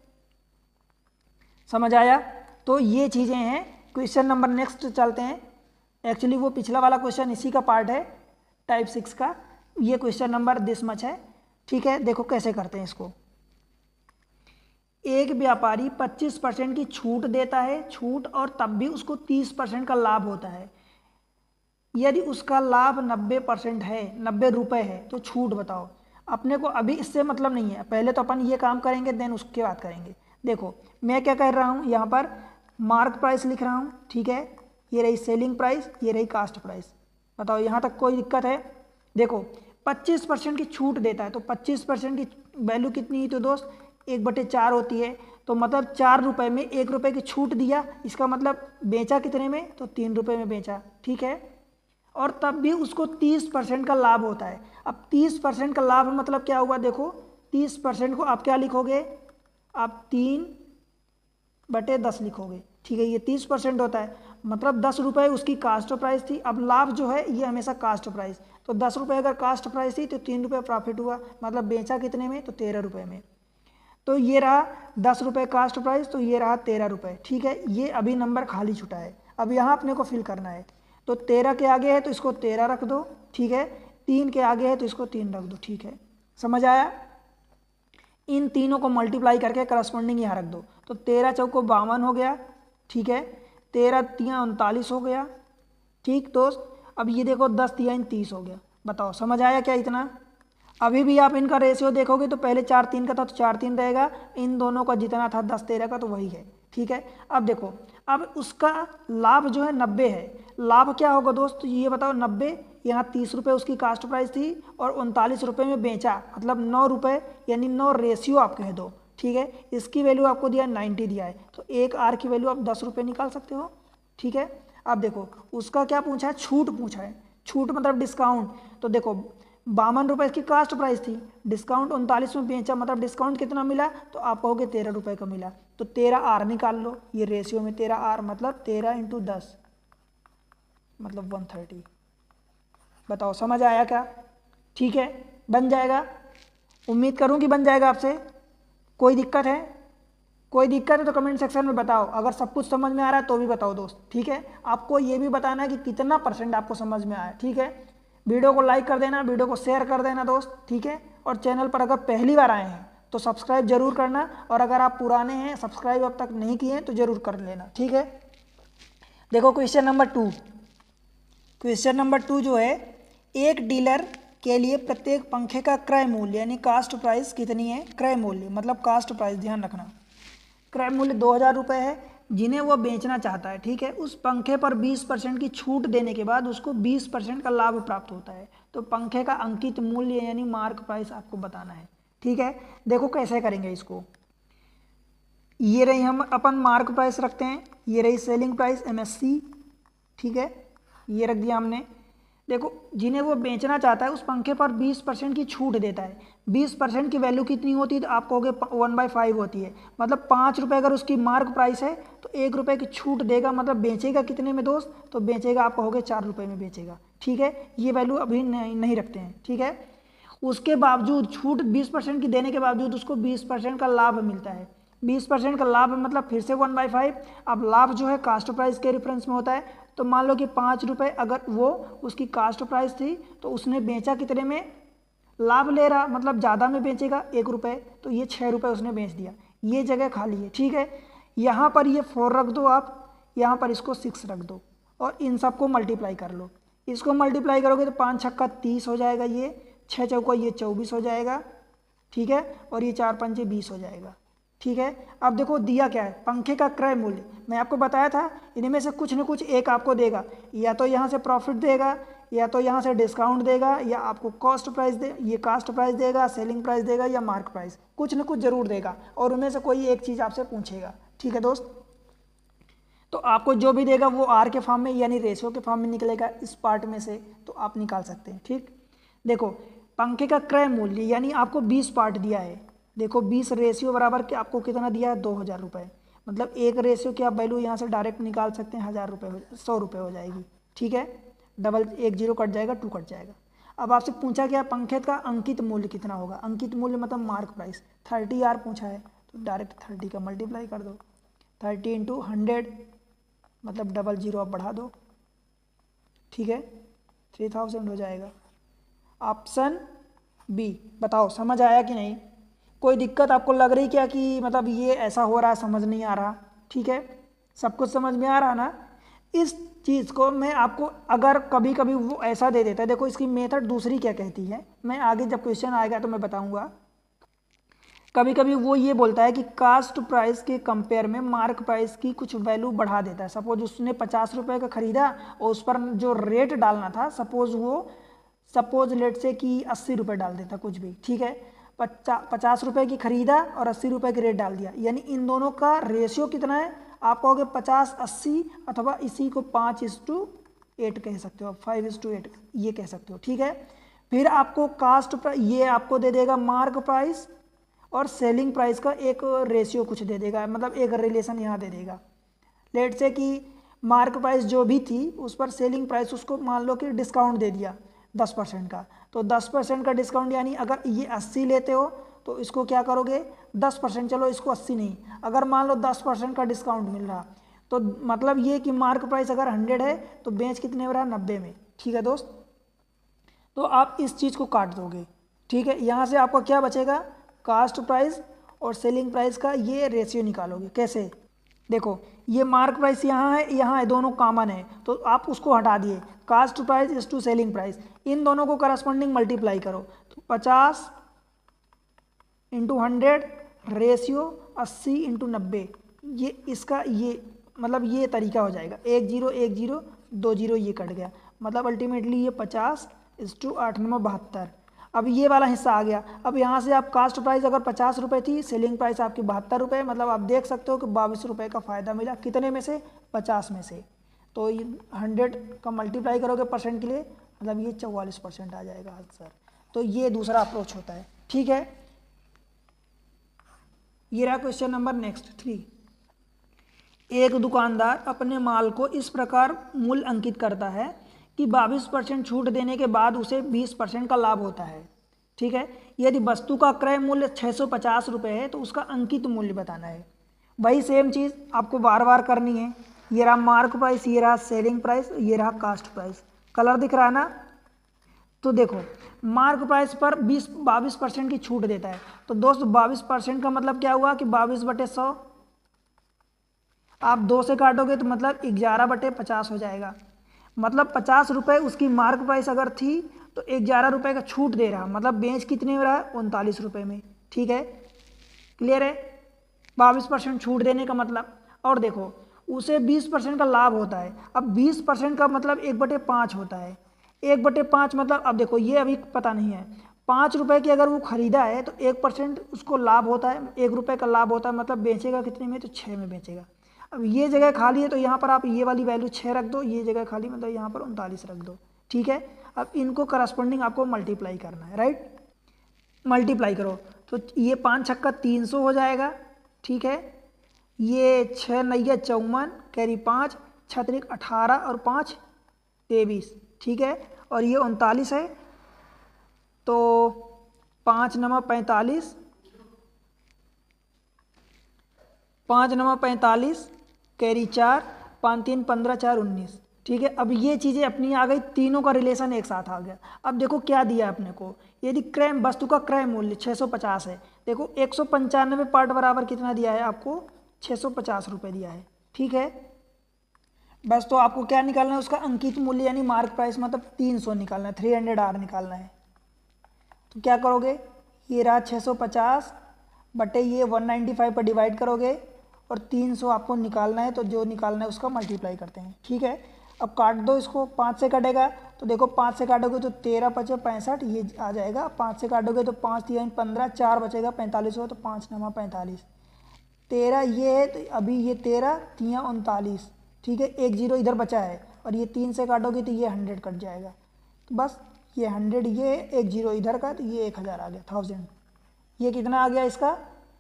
[SPEAKER 1] समझ आया? तो ये चीज़ें हैं। क्वेश्चन नंबर नेक्स्ट चलते हैं। एक्चुअली वो पिछला वाला क्वेश्चन इसी का पार्ट है, टाइप 6 का। ये क्वेश्चन नंबर दिस मच है, ठीक है। देखो कैसे करते हैं इसको। एक व्यापारी 25% की छूट देता है, छूट, और तब भी उसको 30% का लाभ होता है। यदि उसका लाभ 90% है, 90 रुपये है, तो छूट बताओ। अपने को अभी इससे मतलब नहीं है, पहले तो अपन ये काम करेंगे देन उसके बाद करेंगे। देखो मैं क्या कर रहा हूँ, यहाँ पर मार्क प्राइस लिख रहा हूँ, ठीक है। ये रही सेलिंग प्राइस, ये रही कास्ट प्राइस। बताओ यहाँ तक कोई दिक्कत है? देखो 25% की छूट देता है तो 25% की वैल्यू कितनी है तो दोस्त 1/4 होती है। तो मतलब 4 रुपये में 1 रुपये की छूट दिया, इसका मतलब बेचा कितने में, तो 3 रुपये में बेचा, ठीक है। और तब भी उसको 30% का लाभ होता है। अब 30% का लाभ मतलब क्या हुआ, देखो 30% को आप क्या लिखोगे, आप 3/10 लिखोगे, ठीक है। ये 30% होता है, मतलब 10 रुपये उसकी कास्ट प्राइस थी। अब लाभ जो है ये हमेशा कास्ट प्राइस, तो 10 रुपये अगर कास्ट प्राइस थी तो 3 रुपये प्रॉफिट हुआ, मतलब बेचा कितने में, तो 13 रुपये में। तो ये रहा 10 रुपये कास्ट प्राइस, तो ये रहा 13 रुपये, ठीक है। ये अभी नंबर खाली छुटा है, अब यहाँ अपने को फिल करना है। तो 13 के आगे है तो इसको 13 रख दो, ठीक है। 3 के आगे है तो इसको 3 रख दो, ठीक है। समझ आया? इन तीनों को मल्टीप्लाई करके करस्पॉन्डिंग यहाँ रख दो, तो 13 चौको 52 हो गया, ठीक है। 13 तिया 39 हो गया, ठीक दोस्त। अब ये देखो 10 तिया 30 हो गया। बताओ समझ आया क्या इतना? अभी भी आप इनका रेशियो देखोगे तो पहले 4 3 का था तो 4 3 रहेगा, इन दोनों का जितना था 10 13 का तो वही है, ठीक है। अब देखो, अब उसका लाभ जो है 90 है। लाभ क्या होगा दोस्त, ये बताओ 90, यहाँ 30 रुपये उसकी कास्ट प्राइस थी और 39 रुपये में बेचा, मतलब 9 रुपये, यानी 9 रेशियो आप कह दो, ठीक है। इसकी वैल्यू आपको दिया 90 दिया है, तो 1 आर की वैल्यू आप 10 रुपये निकाल सकते हो, ठीक है। अब देखो उसका क्या पूछा है, छूट पूछा है। छूट मतलब डिस्काउंट। तो देखो 52 रुपये की कास्ट प्राइस थी, डिस्काउंट 39 में बेचा, मतलब डिस्काउंट कितना मिला, तो आप कहोगे 13 रुपये का मिला। तो 13 आर निकाल लो, ये रेशियो में 13 आर मतलब 13 इंटू 10 मतलब 130। बताओ समझ आया क्या? ठीक है, बन जाएगा। उम्मीद करूं कि बन जाएगा आपसे। कोई दिक्कत है? कोई दिक्कत है तो कमेंट सेक्शन में बताओ, अगर सब कुछ समझ में आ रहा है तो भी बताओ दोस्त, ठीक है। आपको ये भी बताना है कि कितना % आपको समझ में आया, ठीक है। वीडियो को लाइक कर देना, वीडियो को शेयर कर देना दोस्त, ठीक है। और चैनल पर अगर पहली बार आए हैं तो सब्सक्राइब जरूर करना, और अगर आप पुराने हैं सब्सक्राइब अब तक नहीं किए हैं तो जरूर कर लेना, ठीक है। देखो क्वेश्चन नंबर 2, क्वेश्चन नंबर 2 जो है, एक डीलर के लिए प्रत्येक पंखे का क्रय मूल्य यानी कास्ट प्राइस कितनी है। क्रय मूल्य मतलब कास्ट प्राइस, ध्यान रखना। क्रय मूल्य 2000 रुपये है, जिन्हें वह बेचना चाहता है, ठीक है। उस पंखे पर 20% की छूट देने के बाद उसको 20% का लाभ प्राप्त होता है। तो पंखे का अंकित मूल्य यानी मार्क प्राइस आपको बताना है, ठीक है। देखो कैसे करेंगे इसको। ये रही, हम अपन मार्क प्राइस रखते हैं, ये रही सेलिंग प्राइस MSC, ठीक है, ये रख दिया हमने। देखो जिन्हें वो बेचना चाहता है उस पंखे पर 20% की छूट देता है। 20% की वैल्यू कितनी होती है तो आप कहोगे 1/5 होती है, मतलब 5 रुपये अगर उसकी मार्क प्राइस है तो 1 रुपये की छूट देगा, मतलब बेचेगा कितने में दोस्त, तो बेचेगा आप कहोगे 4 रुपये में बेचेगा, ठीक है। ये वैल्यू अभी नहीं रखते हैं, ठीक है। उसके बावजूद छूट 20% की देने के बावजूद उसको 20% का लाभ मिलता है। 20% का लाभ मतलब फिर से 1/5। अब लाभ जो है कास्ट प्राइस के रेफरेंस में होता है, तो मान लो कि 5 रुपये अगर वो उसकी कास्ट प्राइस थी तो उसने बेचा कितने में, लाभ ले रहा मतलब ज़्यादा में बेचेगा 1 रुपये, तो ये 6 रुपये उसने बेच दिया। ये जगह खाली है, ठीक है। यहाँ पर ये 4 रख दो आप, यहाँ पर इसको 6 रख दो और इन सबको मल्टीप्लाई कर लो। इसको मल्टीप्लाई करोगे तो 5 छक्का 30 हो जाएगा, ये 6 चौका ये 24 हो जाएगा, ठीक है। और ये 4 पंचे 20 हो जाएगा, ठीक है। अब देखो दिया क्या है, पंखे का क्रय मूल्य। मैं आपको बताया था इनमें से कुछ न कुछ एक आपको देगा, या तो यहाँ से प्रॉफिट देगा, या तो यहाँ से डिस्काउंट देगा, या आपको कॉस्ट प्राइस ये कास्ट प्राइस देगा, सेलिंग प्राइस देगा, या मार्क प्राइस, कुछ न कुछ जरूर देगा, और उनमें से कोई एक चीज़ आपसे पूछेगा, ठीक है दोस्त। तो आपको जो भी देगा वो आर के फॉर्म में यानी रेशियो के फॉर्म में निकलेगा इस पार्ट में से, तो आप निकाल सकते हैं, ठीक। देखो पंखे का क्रय मूल्य यानी आपको 20 पार्ट दिया है। देखो 20 रेशियो बराबर कि आपको कितना दिया है 2000 रुपये, मतलब एक रेशियो की आप वैल्यू यहाँ से डायरेक्ट निकाल सकते हैं 1000 रुपये 100 रुपये हो जाएगी, ठीक है। डबल 1 0 कट जाएगा, 2 कट जाएगा। अब आपसे पूछा गया पंखे का अंकित मूल्य कितना होगा। अंकित मूल्य मतलब मार्क प्राइस 30R पूछा है, तो डायरेक्ट 30 का मल्टीप्लाई कर दो, 30 × 100 मतलब 00 आप बढ़ा दो, ठीक है, 3000 हो जाएगा। ऑप्शन बी, बताओ समझ आया कि नहीं, कोई दिक्कत आपको लग रही क्या कि मतलब ये ऐसा हो रहा है समझ नहीं आ रहा, ठीक है। सब कुछ समझ में आ रहा ना। इस चीज़ को मैं आपको अगर कभी कभी वो ऐसा दे देता है, देखो इसकी मेथड दूसरी क्या कहती है, मैं आगे जब क्वेश्चन आएगा तो मैं बताऊंगा। कभी कभी वो ये बोलता है कि कास्ट प्राइस के कंपेयर में मार्क प्राइस की कुछ वैल्यू बढ़ा देता है। सपोज उसने 50 रुपये का खरीदा और उस पर जो रेट डालना था सपोज लेट से कि 80 रुपये डाल देता, कुछ भी, ठीक है। 50 रुपये की खरीदा और 80 रुपये की रेट डाल दिया, यानी इन दोनों का रेशियो कितना है, आप कहोगे 50-80, अथवा इसी को 5:8 कह सकते हो, 5:8 ये कह सकते हो, ठीक है। फिर आपको ये आपको दे देगा मार्क प्राइस और सेलिंग प्राइस का एक रेशियो कुछ दे देगा, मतलब एक रिलेशन यहाँ दे देगा। लेट से कि मार्क प्राइस जो भी थी उस पर सेलिंग प्राइस उसको मान लो कि डिस्काउंट दे दिया 10% का, तो 10% का डिस्काउंट यानी अगर ये 80 लेते हो तो इसको क्या करोगे 10%, चलो इसको 80 नहीं, अगर मान लो 10% का डिस्काउंट मिल रहा तो मतलब ये कि मार्क प्राइस अगर 100 है तो बेच कितने में रहा 90 में, ठीक है दोस्त। तो आप इस चीज़ को काट दोगे, ठीक है। यहाँ से आपका क्या बचेगा, कास्ट प्राइस और सेलिंग प्राइस का ये रेशियो निकालोगे। कैसे, देखो ये मार्क प्राइस यहाँ है, दोनों कॉमन है, तो आप उसको हटा दिए, cost price is to selling price, इन दोनों को करस्पॉन्डिंग मल्टीप्लाई करो, तो 50 × 100 रेशियो 80 × 90, ये इसका ये मतलब ये तरीका हो जाएगा। 1 0 1 0 2 0 ये कट गया, मतलब अल्टीमेटली ये 50:8 9 72। अब ये वाला हिस्सा आ गया। अब यहाँ से आप कास्ट प्राइस अगर 50 रुपये थी, सेलिंग प्राइस आपकी 72 रुपये, मतलब आप देख सकते हो कि 22 रुपये का फ़ायदा मिला, कितने में से 50 में से। तो ये 100 का मल्टीप्लाई करोगे परसेंट के लिए, मतलब ये 44% आ जाएगा आंसर। तो ये दूसरा अप्रोच होता है, ठीक है। ये रहा क्वेश्चन नंबर नेक्स्ट 3। एक दुकानदार अपने माल को इस प्रकार मूल्य अंकित करता है कि 22% छूट देने के बाद उसे 20% का लाभ होता है, ठीक है। यदि वस्तु का क्रय मूल्य 650 रुपये है तो उसका अंकित मूल्य बताना है। वही सेम चीज़ आपको बार बार करनी है। ये रहा मार्क प्राइस, ये रहा सेलिंग प्राइस, ये रहा कास्ट प्राइस। कलर दिख रहा है ना? तो देखो मार्क प्राइस पर 22% की छूट देता है। तो दोस्त 22% का मतलब क्या हुआ कि 22/100, आप 2 से काटोगे तो मतलब 11/50 हो जाएगा। मतलब 50 रुपये उसकी मार्क प्राइस अगर थी तो 11 रुपये का छूट दे रहा, मतलब बेच कितने में रहा? 39 रुपये में। ठीक है, क्लियर है? 22% छूट देने का मतलब। और देखो उसे 20% का लाभ होता है। अब 20% का मतलब 1/5 होता है। 1/5 मतलब अब देखो ये अभी पता नहीं है, 5 रुपये की अगर वो खरीदा है तो 1% उसको लाभ होता है, 1 रुपये का लाभ होता है, मतलब बेचेगा कितने में? तो 6 में बेचेगा। अब ये जगह खाली है तो यहाँ पर आप ये वाली वैल्यू 6 रख दो, ये जगह खाली मतलब यहाँ पर 39 रख दो। ठीक है, अब इनको करस्पॉन्डिंग आपको मल्टीप्लाई करना है, राइट? मल्टीप्लाई करो तो ये 5 छक्का 300 हो जाएगा। ठीक है, ये 6 नैया 54, कैरी 5, 6 18 और 5 23। ठीक है, और ये 39 है तो 5 9 45, 5 9 45, कैरी 4, 5 3 15, 4 19। ठीक है, अब ये चीज़ें अपनी आ गई, तीनों का रिलेशन एक साथ आ गया। अब देखो क्या दिया अपने को, यदि क्रय वस्तु का क्रय मूल्य 650 है, देखो 195 पार्ट बराबर कितना दिया है आपको? 650 रुपये दिया है। ठीक है, बस तो आपको क्या निकालना है? उसका अंकित मूल्य यानी मार्क प्राइस, मतलब 300 निकालना है, 300 R निकालना है। तो क्या करोगे, ये रहा 650 बटे ये 195 पर डिवाइड करोगे और 300 आपको निकालना है, तो जो निकालना है उसका मल्टीप्लाई करते हैं। ठीक है, अब काट दो इसको, 5 से कटेगा तो देखो 5 से काटोगे तो 13 5 65 ये आ जाएगा। 5 से काटोगे तो 5 3 15, 4 बचेगा 45 हो, तो 5 9 45, 13 ये है तो अभी ये 13 3 39। ठीक है, 1 0 इधर बचा है और ये 3 से काटोगे तो ये 100 कट जाएगा। तो बस ये 100 ये 1 0 इधर का, तो ये 1000 आ गया, 1000। ये कितना आ गया इसका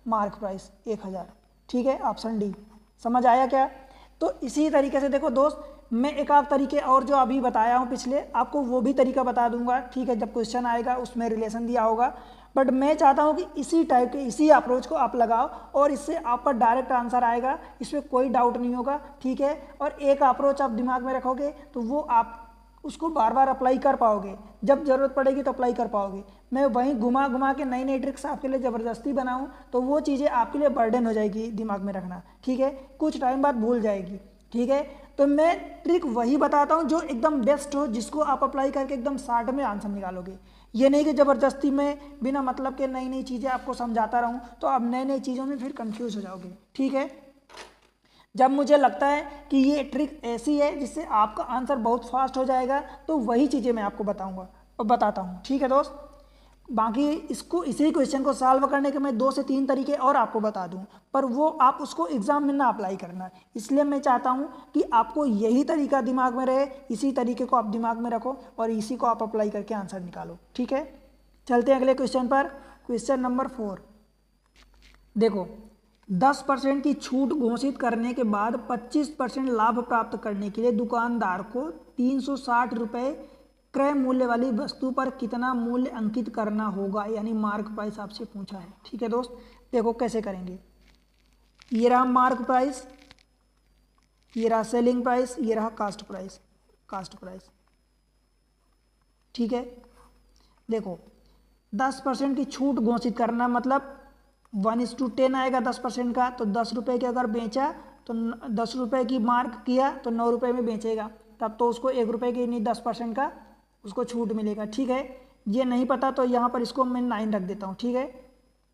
[SPEAKER 1] मार्क प्राइस? 1000। ठीक है, ऑप्शन डी। समझ आया क्या? तो इसी तरीके से देखो दोस्त, मैं एक आध तरीके और जो अभी बताया हूँ पिछले, आपको वो भी तरीका बता दूंगा। ठीक है, जब क्वेश्चन आएगा उसमें रिलेशन दिया होगा, बट मैं चाहता हूँ कि इसी टाइप के इसी अप्रोच को आप लगाओ और इससे आप पर डायरेक्ट आंसर आएगा, इसमें कोई डाउट नहीं होगा। ठीक है, और एक अप्रोच आप दिमाग में रखोगे तो वो आप उसको बार बार अप्लाई कर पाओगे, जब ज़रूरत पड़ेगी तो अप्लाई कर पाओगे। मैं वहीं घुमा घुमा के नई नई ट्रिक्स आपके लिए ज़बरदस्ती बनाऊं तो वो चीज़ें आपके लिए बर्डन हो जाएगी दिमाग में रखना। ठीक है, कुछ टाइम बाद भूल जाएगी। ठीक है, तो मैं ट्रिक वही बताता हूँ जो एकदम बेस्ट हो, जिसको आप अप्लाई करके एकदम 60 में आंसर निकालोगे। ये नहीं कि ज़बरदस्ती में बिना मतलब के नई नई चीज़ें आपको समझाता रहूँ तो आप नई नई चीज़ों में फिर कंफ्यूज हो जाओगे। ठीक है, जब मुझे लगता है कि ये ट्रिक ऐसी है जिससे आपका आंसर बहुत फास्ट हो जाएगा तो वही चीज़ें मैं आपको बताऊंगा और बताता हूँ। ठीक है दोस्त, बाकी इसको इसी क्वेश्चन को सॉल्व करने के मैं 2 से 3 तरीके और आपको बता दूं, पर वो आप उसको एग्जाम में ना अप्लाई करना। इसलिए मैं चाहता हूं कि आपको यही तरीका दिमाग में रहे, इसी तरीके को आप दिमाग में रखो और इसी को आप अप्लाई करके आंसर निकालो। ठीक है, चलते हैं अगले क्वेश्चन पर। क्वेश्चन नंबर 4 देखो, 10% की छूट घोषित करने के बाद 25% लाभ प्राप्त करने के लिए दुकानदार को 360 रुपये क्रय मूल्य वाली वस्तु पर कितना मूल्य अंकित करना होगा, यानी मार्क प्राइस आपसे पूछा है। ठीक है दोस्त, देखो कैसे करेंगे। ये रहा मार्क प्राइस, ये रहा सेलिंग प्राइस, ये रहा कास्ट प्राइस। ठीक है, देखो 10% की छूट घोषित करना मतलब 1:10 आएगा 10% का, तो 10 रुपये के अगर बेचा तो 10 रुपये की मार्क किया तो 9 रुपये में बेचेगा, तब तो उसको 1 रुपये की नहीं 10% का उसको छूट मिलेगा। ठीक है, ये नहीं पता तो यहाँ पर इसको मैं 9 रख देता हूँ। ठीक है,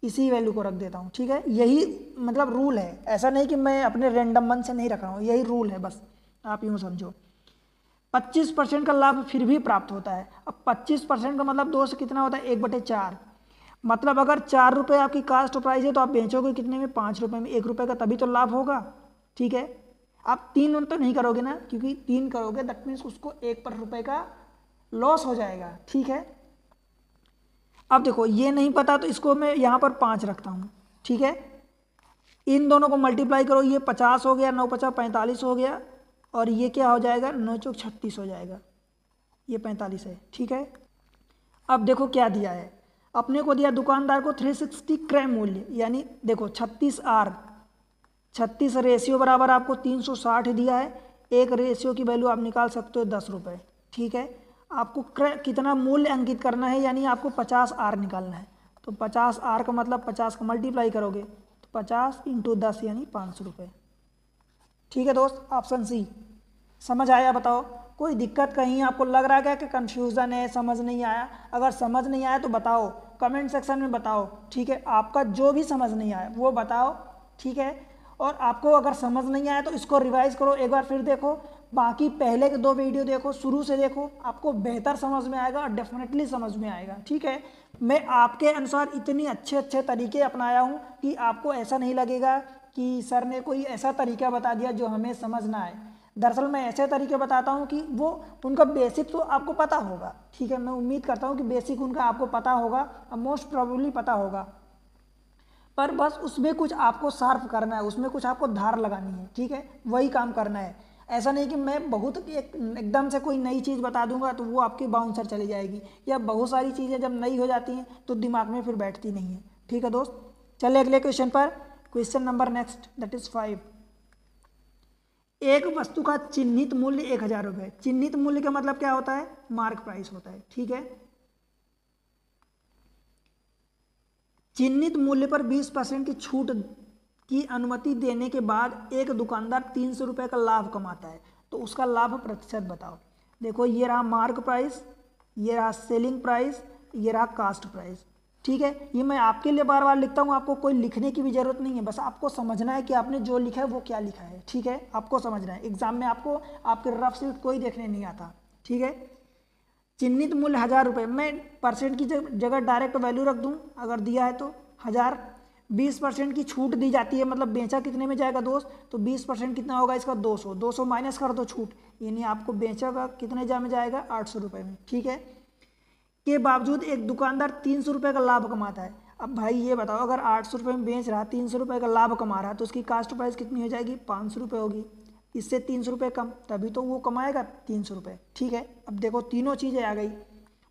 [SPEAKER 1] इसी वैल्यू को रख देता हूँ। ठीक है, यही मतलब रूल है, ऐसा नहीं कि मैं अपने रैंडम मन से नहीं रख रहा हूँ, यही रूल है, बस आप यूँ समझो। 25% का लाभ फिर भी प्राप्त होता है। अब 25% का मतलब दोस्त कितना होता है? 1/4। मतलब अगर 4 रुपये आपकी कास्ट प्राइस है तो आप बेचोगे कितने में? 5 रुपये में, 1 रुपये का, तभी तो लाभ होगा। ठीक है, आप 3 तो नहीं करोगे ना, क्योंकि 3 करोगे दैट मीन्स उसको 1 रुपये का लॉस हो जाएगा। ठीक है, अब देखो ये नहीं पता तो इसको मैं यहाँ पर 5 रखता हूँ। ठीक है, इन दोनों को मल्टीप्लाई करो, ये 50 हो गया, 9 50 45 हो गया, और ये क्या हो जाएगा? 9 चौक 36 हो जाएगा, ये 45 है। ठीक है, अब देखो क्या दिया है अपने को, दिया दुकानदार को 360 क्रय मूल्य, यानी देखो 36R 36 रेशियो बराबर आपको 360 दिया है। एक रेशियो की वैल्यू आप निकाल सकते हो 10 रुपये। ठीक है, आपको कितना मूल्य अंकित करना है, यानी आपको 50 आर निकालना है। तो 50 आर का मतलब 50 का मल्टीप्लाई करोगे तो 50 × 10 यानी 500 रुपये। ठीक है दोस्त, ऑप्शन सी। समझ आया? बताओ कोई दिक्कत कहीं आपको लग रहा है क्या कि कन्फ्यूज़न है, समझ नहीं आया? अगर समझ नहीं आया तो बताओ, कमेंट सेक्शन में बताओ। ठीक है, आपका जो भी समझ नहीं आया वो बताओ। ठीक है, और आपको अगर समझ नहीं आया तो इसको रिवाइज करो, एक बार फिर देखो, बाकी पहले के 2 वीडियो देखो, शुरू से देखो, आपको बेहतर समझ में आएगा और डेफिनेटली समझ में आएगा। ठीक है, मैं आपके अनुसार इतनी अच्छे तरीके अपनाया हूँ कि आपको ऐसा नहीं लगेगा कि सर ने कोई ऐसा तरीका बता दिया जो हमें समझ ना आए। दरअसल मैं ऐसे तरीके बताता हूँ कि वो उनका बेसिक तो आपको पता होगा। ठीक है, मैं उम्मीद करता हूँ कि बेसिक उनका आपको पता होगा और मोस्ट प्रोबेबली पता होगा, पर बस उसमें कुछ आपको शार्प करना है, उसमें कुछ आपको धार लगानी है। ठीक है, वही काम करना है। ऐसा नहीं कि मैं बहुत एकदम से कोई नई चीज़ बता दूंगा तो वो आपकी बाउंसर चली जाएगी, या बहुत सारी चीज़ें जब नई हो जाती हैं तो दिमाग में फिर बैठती नहीं है। ठीक है दोस्त, चले अगले क्वेश्चन पर। Question number next, that is 5। एक वस्तु का चिन्हित मूल्य 1000 रुपये। चिन्हित मूल्य का मतलब क्या होता है? मार्क प्राइस होता है। ठीक है, चिन्हित मूल्य पर 20% की छूट की अनुमति देने के बाद एक दुकानदार 300 रुपये का लाभ कमाता है, तो उसका लाभ प्रतिशत बताओ। देखो, ये रहा मार्क प्राइस, ये रहा सेलिंग प्राइस, ये रहा कास्ट प्राइस। ठीक है, ये मैं आपके लिए बार बार लिखता हूँ, आपको कोई लिखने की भी जरूरत नहीं है, बस आपको समझना है कि आपने जो लिखा है वो क्या लिखा है। ठीक है, आपको समझना है, एग्जाम में आपको आपके रफ शीट कोई देखने नहीं आता। ठीक है, चिन्हित मूल्य 1000 रुपये, मैं परसेंट की जगह डायरेक्ट वैल्यू रख दूं, अगर दिया है तो 1000। 20% की छूट दी जाती है, मतलब बेचा कितने में जाएगा दोस्त? तो 20% कितना होगा इसका? 200। 200 माइनस कर दो छूट, यानी आपको बेचेगा कितने में जाएगा? 800 रुपये में। ठीक है, के बावजूद एक दुकानदार 300 रुपये का लाभ कमाता है। अब भाई ये बताओ, अगर 800 रुपये में बेच रहा, 300 रुपये का लाभ कमा रहा है, तो उसकी कास्ट प्राइस कितनी हो जाएगी? 500 रुपये होगी। इससे 300 रुपये कम, तभी तो वो कमाएगा 300 रुपये। ठीक है, अब देखो तीनों चीज़ें आ गई,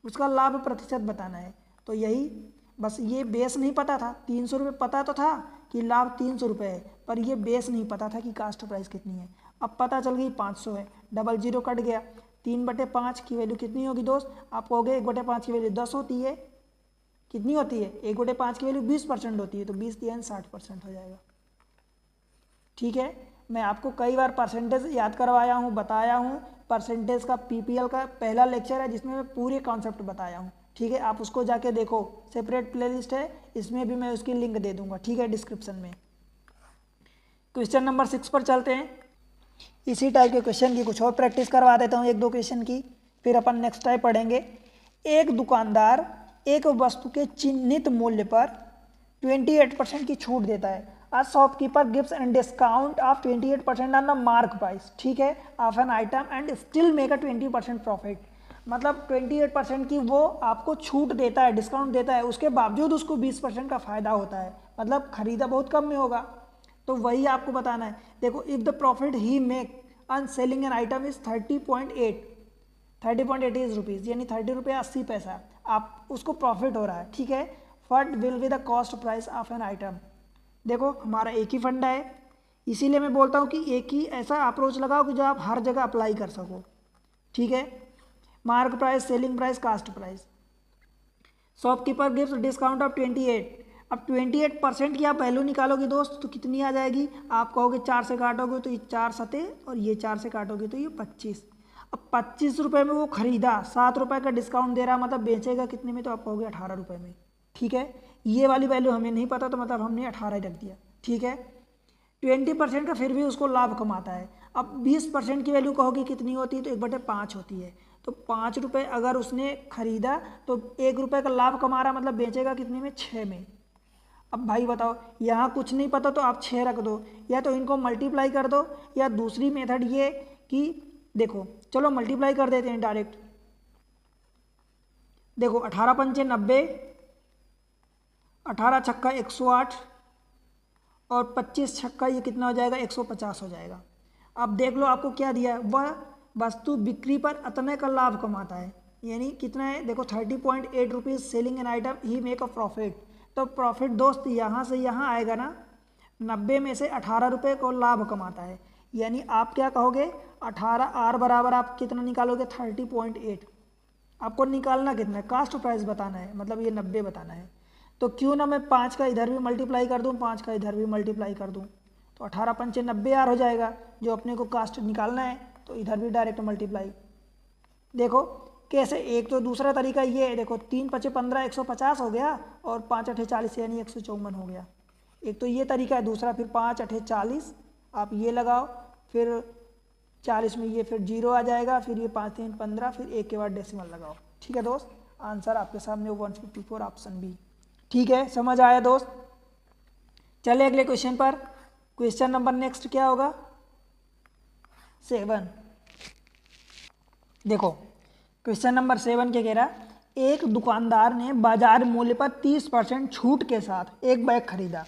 [SPEAKER 1] उसका लाभ प्रतिशत बताना है। तो यही बस, ये बेस नहीं पता था, 300 रुपये पता तो था कि लाभ 300 रुपये है, पर ये बेस नहीं पता था कि कास्ट प्राइस कितनी है। अब पता चल गई 500 है, डबल जीरो कट गया। 3/5 की वैल्यू कितनी होगी दोस्त? आप कहोगे 1/5 की वैल्यू 10 होती है। कितनी होती है? 1/5 की वैल्यू 20% होती है, तो 20 दिया 60% हो जाएगा। ठीक है, मैं आपको कई बार परसेंटेज याद करवाया हूँ, बताया हूँ। परसेंटेज का PPL का पहला लेक्चर है जिसमें मैं पूरे कॉन्सेप्ट बताया हूँ। ठीक है, आप उसको जाके देखो, सेपरेट प्लेलिस्ट है, इसमें भी मैं उसकी लिंक दे दूंगा। ठीक है, डिस्क्रिप्शन में। क्वेश्चन नंबर 6 पर चलते हैं। इसी टाइप के क्वेश्चन की कुछ और प्रैक्टिस करवा देता हूँ, 1-2 क्वेश्चन की, फिर अपन नेक्स्ट टाइप पढ़ेंगे। एक दुकानदार एक वस्तु के चिन्हित मूल्य पर 28% की छूट देता है। A shopkeeper gives a discount of 28% on the mark price, ठीक है, of an item and still make a 20% profit। मतलब 28% की वो आपको छूट देता है, डिस्काउंट देता है, उसके बावजूद उसको 20% का फायदा होता है, मतलब खरीदा बहुत कम में होगा। तो वही आपको बताना है। देखो, if the profit he make on selling an item is 30.8 rupees, यानी 30 रुपये 80 पैसा आप उसको प्रॉफिट हो रहा है। ठीक है, what will be the cost price of an item. देखो, हमारा एक ही फंडा है, इसीलिए मैं बोलता हूँ कि एक ही ऐसा अप्रोच लगाओ कि जो आप हर जगह अप्लाई कर सको। ठीक है, mark price, selling price, cost price. Shopkeeper gives discount of 28। अब 28% की आप वैल्यू निकालोगे दोस्त तो कितनी आ जाएगी? आप कहोगे 4 से काटोगे तो ये 4 सते, और ये 4 से काटोगे तो ये 25। अब 25 रुपये में वो खरीदा, 7 रुपये का डिस्काउंट दे रहा, मतलब बेचेगा कितने में? तो आप कहोगे 18 रुपये में। ठीक है, ये वाली वैल्यू हमें नहीं पता, तो मतलब हमने 18 ही रख दिया। ठीक है, 20% का फिर भी उसको लाभ कमाता है। अब 20% की वैल्यू कहोगे कितनी होती है? तो 1/5 होती है। तो 5 रुपये अगर उसने खरीदा तो 1 रुपये का लाभ कमा रहा, मतलब बेचेगा कितने में? 6 में। अब भाई बताओ, यहाँ कुछ नहीं पता तो आप 6 रख दो, या तो इनको मल्टीप्लाई कर दो, या दूसरी मेथड ये कि देखो, चलो मल्टीप्लाई कर देते हैं डायरेक्ट। देखो, 18 पंचे 90, 18 छक्का 108, और 25 छक्का ये कितना हो जाएगा? 150 हो जाएगा। अब देख लो आपको क्या दिया है, वह वस्तु बिक्री पर इतने का लाभ कमाता है, यानी कितना है? देखो, 30.8 rupees selling an item he make a profit. तो प्रॉफिट दोस्त यहाँ से यहाँ आएगा ना, 90 में से 18 रुपये को लाभ कमाता है। यानी आप क्या कहोगे, 18 आर बराबर आप कितना निकालोगे, 30.8। आपको निकालना कितना है, कास्ट प्राइस बताना है, मतलब ये 90 बताना है। तो क्यों ना मैं 5 का इधर भी मल्टीप्लाई कर दूँ, 5 का इधर भी मल्टीप्लाई कर दूँ, तो 18 पंचे 90 आर हो जाएगा, जो अपने को कास्ट निकालना है। तो इधर भी डायरेक्ट मल्टीप्लाई। देखो कैसे, एक तो दूसरा तरीका ये है, देखो 3 पचे 15 150 हो गया, और 5 अठे 40 यानी 154 हो गया। एक तो ये तरीका है, दूसरा फिर 5 अठे 40 आप ये लगाओ, फिर 40 में ये फिर 0 आ जाएगा, फिर ये 5 3 15, फिर 1 के बाद डेसिमल लगाओ। ठीक है दोस्त, आंसर आपके सामने 154 ऑप्शन बी। ठीक है, समझ आया दोस्त। चले अगले क्वेश्चन पर। क्वेश्चन नंबर नेक्स्ट क्या होगा, 7। देखो क्वेश्चन नंबर 7 क्या कह रहा, एक दुकानदार ने बाजार मूल्य पर 30% छूट के साथ एक बैग खरीदा।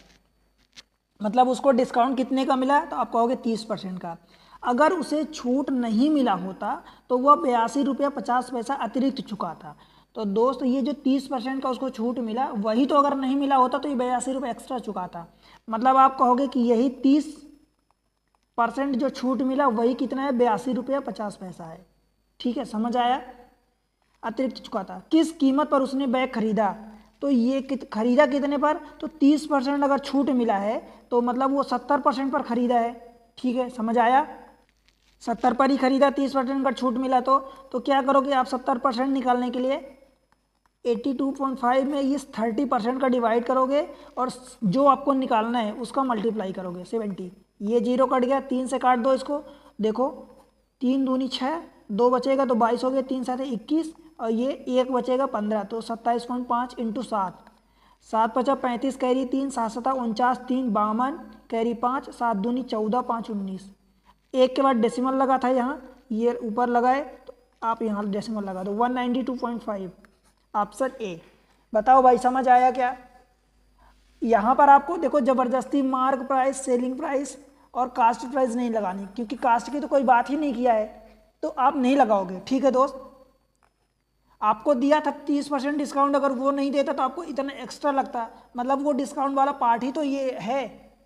[SPEAKER 1] मतलब उसको डिस्काउंट कितने का मिला, तो आप कहोगे 30% का। अगर उसे छूट नहीं मिला होता तो वह 82 रुपया 50 पैसा अतिरिक्त चुकाता। तो दोस्त ये जो 30% का उसको छूट मिला, वही तो अगर नहीं मिला होता तो ये 82 रुपये एक्स्ट्रा चुकाता। मतलब आप कहोगे कि यही 30% जो छूट मिला वही कितना है, 82 रुपया 50 पैसा है। ठीक है, समझ आया। अतिरिक्त चुकाता, किस कीमत पर उसने बैग खरीदा, तो ये खरीदा कितने पर, तो 30% अगर छूट मिला है तो मतलब वो 70% पर खरीदा है। ठीक है, समझ आया, 70 पर ही खरीदा, 30% का छूट मिला। तो क्या करोगे आप, 70% निकालने के लिए 82.5 में इस 30% का डिवाइड करोगे, और जो आपको निकालना है उसका मल्टीप्लाई करोगे 70। ये 0 कट गया, 3 से काट दो इसको, देखो 3 दूनी 6, 2 बचेगा तो 22 हो गया, 3 7 21, और ये 1 बचेगा 15, तो 27.5 इंटू 7, 7 पचा 35 कैरी 3, 7 7 49, 3 52 कैरी 5, 7 दूनी 14, 5 19। 1 के बाद डेसिमल लगा था यहाँ, ये ऊपर लगाए तो आप यहाँ डेसिमल लगा दो, 192.5 ऑप्शन ए। बताओ भाई समझ आया क्या। यहाँ पर आपको देखो ज़बरदस्ती मार्क प्राइस, सेलिंग प्राइस और कास्ट प्राइस नहीं लगानी, क्योंकि कास्ट की तो कोई बात ही नहीं किया है, तो आप नहीं लगाओगे। ठीक है दोस्त, आपको दिया था 30% डिस्काउंट, अगर वो नहीं देता तो आपको इतना एक्स्ट्रा लगता, मतलब वो डिस्काउंट वाला पार्ट ही तो ये है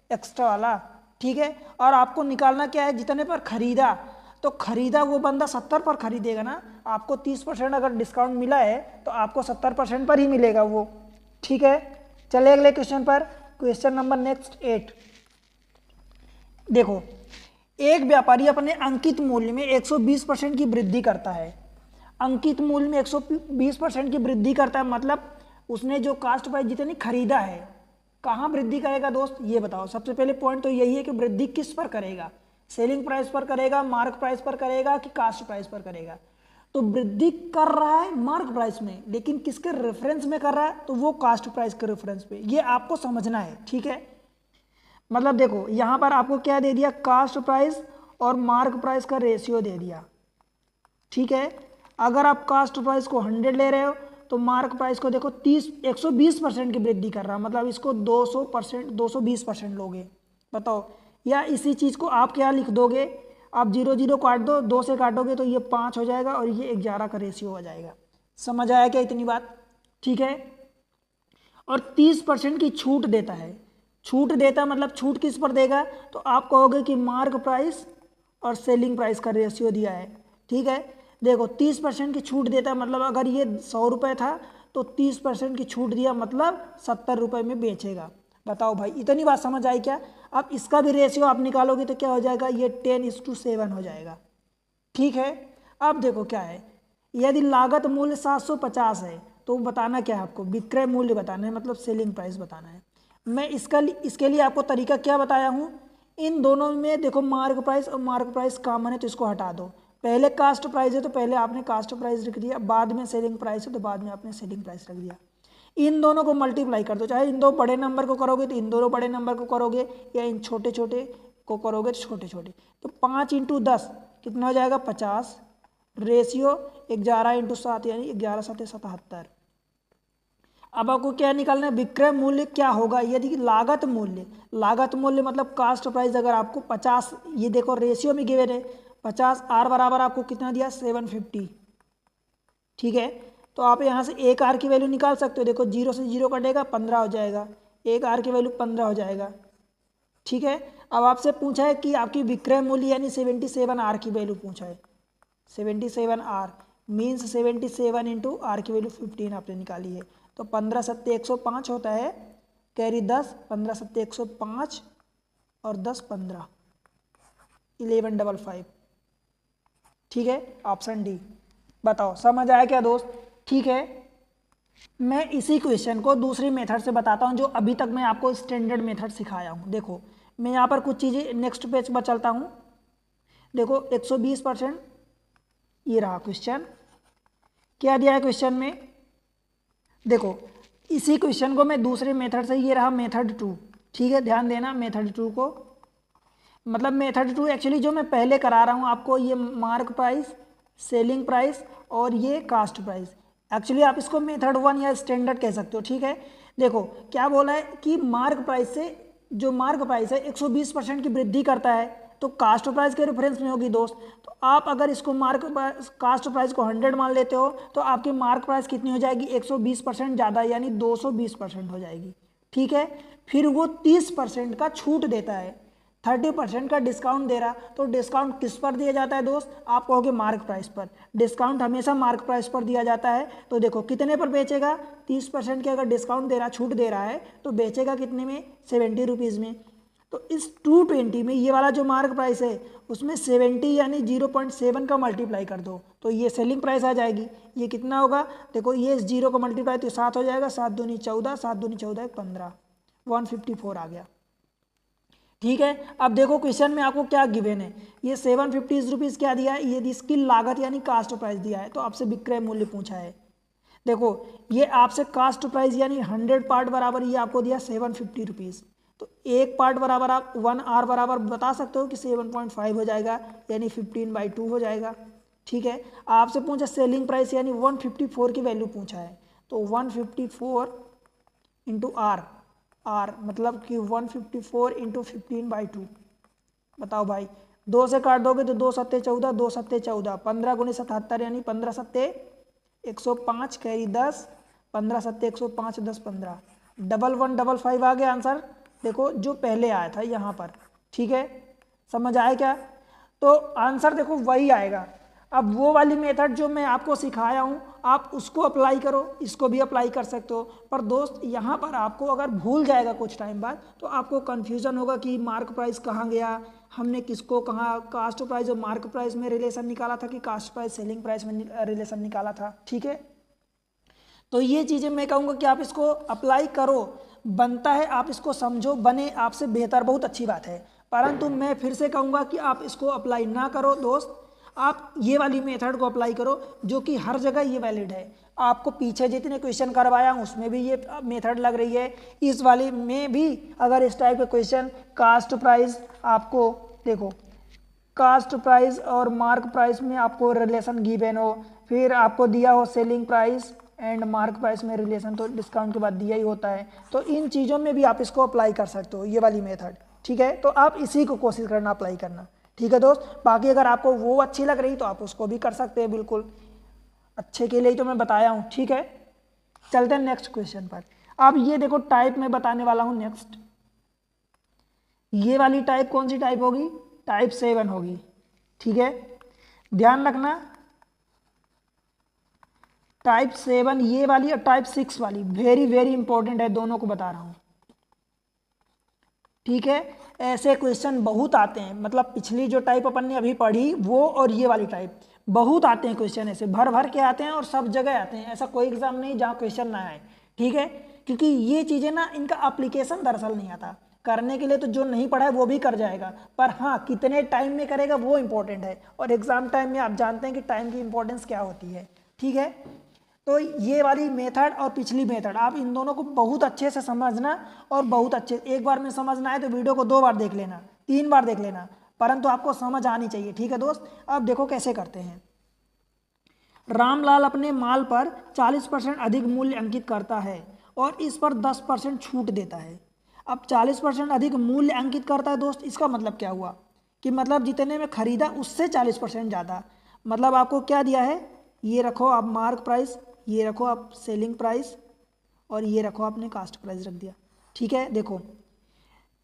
[SPEAKER 1] एक्स्ट्रा वाला। ठीक है, और आपको निकालना क्या है, जितने पर खरीदा, तो खरीदा वो बंदा 70 पर खरीदेगा ना, आपको 30% अगर डिस्काउंट मिला है तो आपको 70% पर ही मिलेगा वो। ठीक है, चले अगले क्वेश्चन पर। Question number next 8। देखो एक व्यापारी अपने अंकित मूल्य में 120% की वृद्धि करता है। अंकित मूल्य में 120% की वृद्धि करता है, मतलब उसने जो कास्ट प्राइस जितनी खरीदा है, कहाँ वृद्धि करेगा दोस्त, ये बताओ। सबसे पहले पॉइंट तो यही है कि वृद्धि किस पर करेगा, सेलिंग प्राइस पर करेगा, मार्क प्राइस पर करेगा कि कास्ट प्राइस पर करेगा। तो वृद्धि कर रहा है मार्क प्राइस में, लेकिन किसके रेफरेंस में कर रहा है, तो वो कास्ट प्राइस के रेफरेंस पे। ये आपको समझना है। ठीक है, मतलब देखो यहाँ पर आपको क्या दे दिया, कास्ट प्राइस और मार्क प्राइस का रेशियो दे दिया। ठीक है, अगर आप कास्ट प्राइस को 100 ले रहे हो तो मार्क प्राइस को देखो 120% की वृद्धि कर रहा है, मतलब इसको 200% 220% लोगे। बताओ, या इसी चीज़ को आप क्या लिख दोगे, आप 0 0 काट दो, 2 से काटोगे तो ये 5 हो जाएगा और ये 11 का रेशियो हो जाएगा। समझ आया क्या इतनी बात। ठीक है, और 30% की छूट देता है। छूट देता मतलब छूट किस पर देगा, तो आप कहोगे कि मार्क प्राइस और सेलिंग प्राइस का रेशियो दिया है। ठीक है, देखो 30% की छूट देता है, मतलब अगर ये 100 रुपये था तो 30% की छूट दिया, मतलब 70 रुपये में बेचेगा। बताओ भाई, इतनी बात समझ आई क्या। अब इसका भी रेशियो आप निकालोगे तो क्या हो जाएगा, ये 10:7 हो जाएगा। ठीक है, अब देखो क्या है, यदि लागत मूल्य 750 है तो बताना क्या है आपको, विक्रय मूल्य बताना है, मतलब सेलिंग प्राइस बताना है। मैं इसके लिए आपको तरीका क्या बताया हूँ, इन दोनों में देखो मार्क प्राइस और मार्क प्राइस कॉमन है तो इसको हटा दो। पहले कास्ट प्राइस है तो पहले आपने कास्ट प्राइस लिख दिया, बाद में सेलिंग प्राइस है तो बाद में आपने सेलिंग प्राइस रख दिया। इन दोनों को मल्टीप्लाई कर दो, चाहे इन दो बड़े नंबर को करोगे तो इन दोनों बड़े नंबर को करोगे, या इन छोटे छोटे को करोगे तो छोटे छोटे। तो 5 × 10 कितना हो जाएगा, 50। रेशियो 11 × 7 यानी 11 7 77। अब आपको क्या निकालना है, विक्रय मूल्य क्या होगा, यदि लागत मूल्य मतलब कास्ट प्राइस अगर आपको 50, ये देखो रेशियो में गिवन है 50, आर बराबर आपको कितना दिया 750। ठीक है, तो आप यहाँ से एक आर की वैल्यू निकाल सकते हो। देखो 0 से 0 कटेगा 15 हो जाएगा, एक आर की वैल्यू 15 हो जाएगा। ठीक है। अब आपसे पूछा है कि आपकी विक्रय मूल्य यानी 77 आर की वैल्यू पूछा है। 77 आर मीन्स 77 इंटू आर की वैल्यू 15 आपने निकाली है। तो 15 सत्ते 105 होता है, कैरी 10, 15 सत्ते 105 और 10 15, 1155। ठीक है, ऑप्शन डी। बताओ समझ आया क्या दोस्त? ठीक है, मैं इसी क्वेश्चन को दूसरी मेथड से बताता हूँ जो अभी तक मैं आपको स्टैंडर्ड मेथड सिखाया हूँ। देखो मैं यहाँ पर कुछ चीज़ें नेक्स्ट पेज पर चलता हूँ। देखो 120%, ये रहा क्वेश्चन। क्या दिया है क्वेश्चन में? देखो इसी क्वेश्चन को मैं दूसरे मेथड से, ये रहा मेथड 2। ठीक है, ध्यान देना मेथड 2 को। मतलब मेथड 2 एक्चुअली जो मैं पहले करा रहा हूँ आपको, ये मार्क प्राइस, सेलिंग प्राइस और ये कास्ट प्राइस। एक्चुअली आप इसको मेथड 1 या स्टैंडर्ड कह सकते हो। ठीक है, देखो क्या बोला है कि मार्क प्राइस से, जो मार्क प्राइस है 120% की वृद्धि करता है, तो कास्ट प्राइस के रेफरेंस में होगी दोस्त। तो आप अगर इसको कास्ट प्राइस को 100 मान लेते हो तो आपकी मार्क प्राइस कितनी हो जाएगी? 120% ज़्यादा यानी 220% हो जाएगी। ठीक है, फिर वो 30% का छूट देता है, 30% का डिस्काउंट दे रहा। तो डिस्काउंट किस पर दिया जाता है दोस्त? आप कहोगे मार्क प्राइस पर। डिस्काउंट हमेशा मार्क प्राइस पर दिया जाता है। तो देखो कितने पर बेचेगा? 30% के अगर डिस्काउंट दे रहा, छूट दे रहा है, तो बेचेगा कितने में? 70 रुपीज़ में। तो इस 220 में ये वाला जो मार्क प्राइस है उसमें 70 यानी 0.7 का मल्टीप्लाई कर दो तो ये सेलिंग प्राइस आ जाएगी। ये कितना होगा? देखो ये 0 का मल्टीप्लाई तो 7 हो जाएगा, 7 दूनी 14, 7 दूनी 14 15, 154 आ गया। ठीक है, अब देखो क्वेश्चन में आपको क्या गिवन है। ये 750 रुपीज़ क्या दिया है? ये इसकी लागत यानी कास्ट प्राइस दिया है। तो आपसे विक्रय मूल्य पूछा है। देखो ये आपसे कास्ट प्राइस यानी 100 पार्ट बराबर ये आपको दिया 750 रुपीज़। तो एक पार्ट बराबर आप 1 आर बराबर बता सकते हो कि 7.5 हो जाएगा यानी 15/2 हो जाएगा। ठीक है, आपसे पूछा सेलिंग प्राइस यानी 154 की वैल्यू पूछा है। तो 154 इंटू आर, आर मतलब कि 154 इंटू 15/2। बताओ भाई, 2 से काट दोगे तो 2 सत्ते 14, 2 सत्ते 14, 15 गुणे 77 यानी 15 सत्ते 105, कैरी 10, 15 सत्ते 105, 10 15, 1155 आ गया आंसर। देखो जो पहले आया था यहाँ पर। ठीक है, समझ आया क्या? तो आंसर देखो वही आएगा। अब वो वाली मेथड जो मैं आपको सिखाया हूँ आप उसको अप्लाई करो, इसको भी अप्लाई कर सकते हो। पर दोस्त यहाँ पर आपको अगर भूल जाएगा कुछ टाइम बाद तो आपको कन्फ्यूज़न होगा कि मार्क प्राइस कहाँ गया, हमने किसको कहाँ कास्ट प्राइस और मार्क प्राइस में रिलेशन निकाला था कि कास्ट प्राइस सेलिंग प्राइस में रिलेशन निकाला था। ठीक है, तो ये चीज़ें मैं कहूँगा कि आप इसको अप्लाई करो, बनता है आप इसको समझो, बने आपसे बेहतर, बहुत अच्छी बात है। परंतु मैं फिर से कहूँगा कि आप इसको अप्लाई ना करो दोस्त, आप ये वाली मेथड को अप्लाई करो जो कि हर जगह ये वैलिड है। आपको पीछे जितने क्वेश्चन करवाया हूँ उसमें भी ये मेथड लग रही है, इस वाली में भी अगर इस टाइप के क्वेश्चन कास्ट प्राइस आपको, देखो कास्ट प्राइस और मार्क प्राइस में आपको रिलेशन गिवन हो, फिर आपको दिया हो selling price and mark price में रिलेशन, तो डिस्काउंट के बाद दिया ही होता है। तो इन चीज़ों में भी आप इसको अप्लाई कर सकते हो, ये वाली मेथड। ठीक है, तो आप इसी को कोशिश करना अप्लाई करना। ठीक है दोस्त, बाकी अगर आपको वो अच्छी लग रही तो आप उसको भी कर सकते हैं, बिल्कुल अच्छे के लिए ही तो मैं बताया हूँ। ठीक है, चलते हैं नेक्स्ट क्वेश्चन पर। अब ये देखो टाइप में बताने वाला हूँ नेक्स्ट। ये वाली टाइप कौन सी टाइप होगी? टाइप 7 होगी। ठीक है, ध्यान रखना टाइप 7 ये वाली और टाइप 6 वाली वेरी वेरी इंपॉर्टेंट है, दोनों को बता रहा हूं। ठीक है, ऐसे क्वेश्चन बहुत आते हैं, मतलब पिछली जो टाइप अपन ने अभी पढ़ी वो और ये वाली टाइप बहुत आते हैं क्वेश्चन, ऐसे भर भर के आते हैं और सब जगह आते हैं। ऐसा कोई एग्जाम नहीं जहाँ क्वेश्चन ना आए। ठीक है, क्योंकि ये चीज़ें ना इनका एप्लीकेशन दरअसल नहीं आता करने के लिए, तो जो नहीं पढ़ा है वो भी कर जाएगा, पर हाँ कितने टाइम में करेगा वो इंपॉर्टेंट है। और एग्जाम टाइम में आप जानते हैं कि टाइम की इंपॉर्टेंस क्या होती है। ठीक है, तो ये वाली मेथड और पिछली मेथड आप इन दोनों को बहुत अच्छे से समझना, और बहुत अच्छे, एक बार में समझना है तो वीडियो को 2 बार देख लेना, 3 बार देख लेना, परंतु आपको समझ आनी चाहिए। ठीक है दोस्त, अब देखो कैसे करते हैं। रामलाल अपने माल पर 40% अधिक मूल्य अंकित करता है और इस पर 10% छूट देता है। अब 40% अधिक मूल्य अंकित करता है दोस्त, इसका मतलब क्या हुआ कि मतलब जितने में खरीदा उससे 40% ज़्यादा। मतलब आपको क्या दिया है, ये रखो आप मार्क प्राइस, ये रखो आप सेलिंग प्राइस, और ये रखो आपने कास्ट प्राइस रख दिया। ठीक है, देखो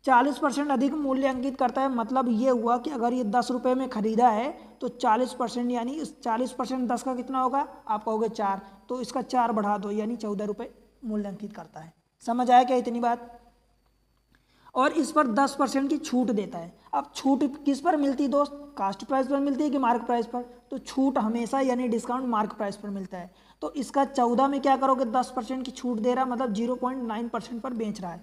[SPEAKER 1] 40% अधिक मूल्य अंकित करता है, मतलब ये हुआ कि अगर ये 10 रुपये में खरीदा है तो 40% यानी इस 40% 10 का कितना होगा, आप कहोगे 4, तो इसका 4 बढ़ा दो यानी 14 रुपये मूल्य अंकित करता है। समझ आया क्या इतनी बात? और इस पर 10% की छूट देता है। अब छूट किस पर मिलती है दोस्त, कास्ट प्राइस पर मिलती है कि मार्क प्राइस पर? तो छूट हमेशा यानी डिस्काउंट मार्क प्राइस पर मिलता है। तो इसका 14 में क्या करोगे, 10% की छूट दे रहा, मतलब 0.9% पर बेच रहा है,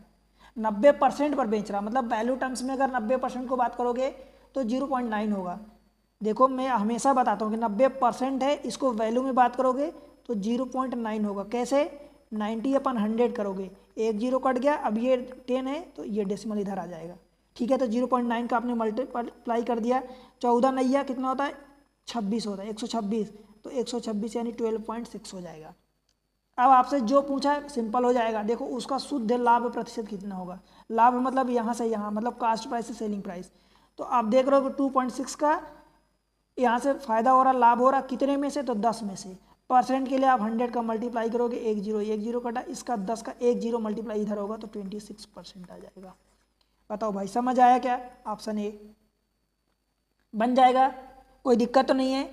[SPEAKER 1] 90% पर बेच रहा, मतलब वैल्यू टर्म्स में अगर 90% को बात करोगे तो 0.9 होगा। देखो मैं हमेशा बताता हूँ कि 90% है, इसको वैल्यू में बात करोगे तो 0.9 होगा। कैसे, 90/100 करोगे, एक जीरो कट गया, अब ये 10 है तो ये डेसिमल इधर आ जाएगा। ठीक है, तो 0.9 का आपने मल्टीप्लाई कर दिया, 14 नैया कितना होता है, 26 होता है, 126, तो 126 यानी 12.6 हो जाएगा। अब आपसे जो पूछा है सिंपल हो जाएगा। देखो उसका शुद्ध लाभ प्रतिशत कितना होगा, लाभ मतलब यहाँ से यहाँ, मतलब कास्ट प्राइस से सेलिंग प्राइस। तो आप देख रहे हो कि 2.6 का यहाँ से फायदा हो रहा, लाभ हो रहा, कितने में से, तो 10 में से। परसेंट के लिए आप 100 का मल्टीप्लाई करोगे, एक जीरो कटा, इसका 10 का एक जीरो मल्टीप्लाई इधर होगा तो 26% आ जाएगा। बताओ भाई समझ आया क्या? ऑप्शन ए बन जाएगा, कोई दिक्कत तो नहीं है।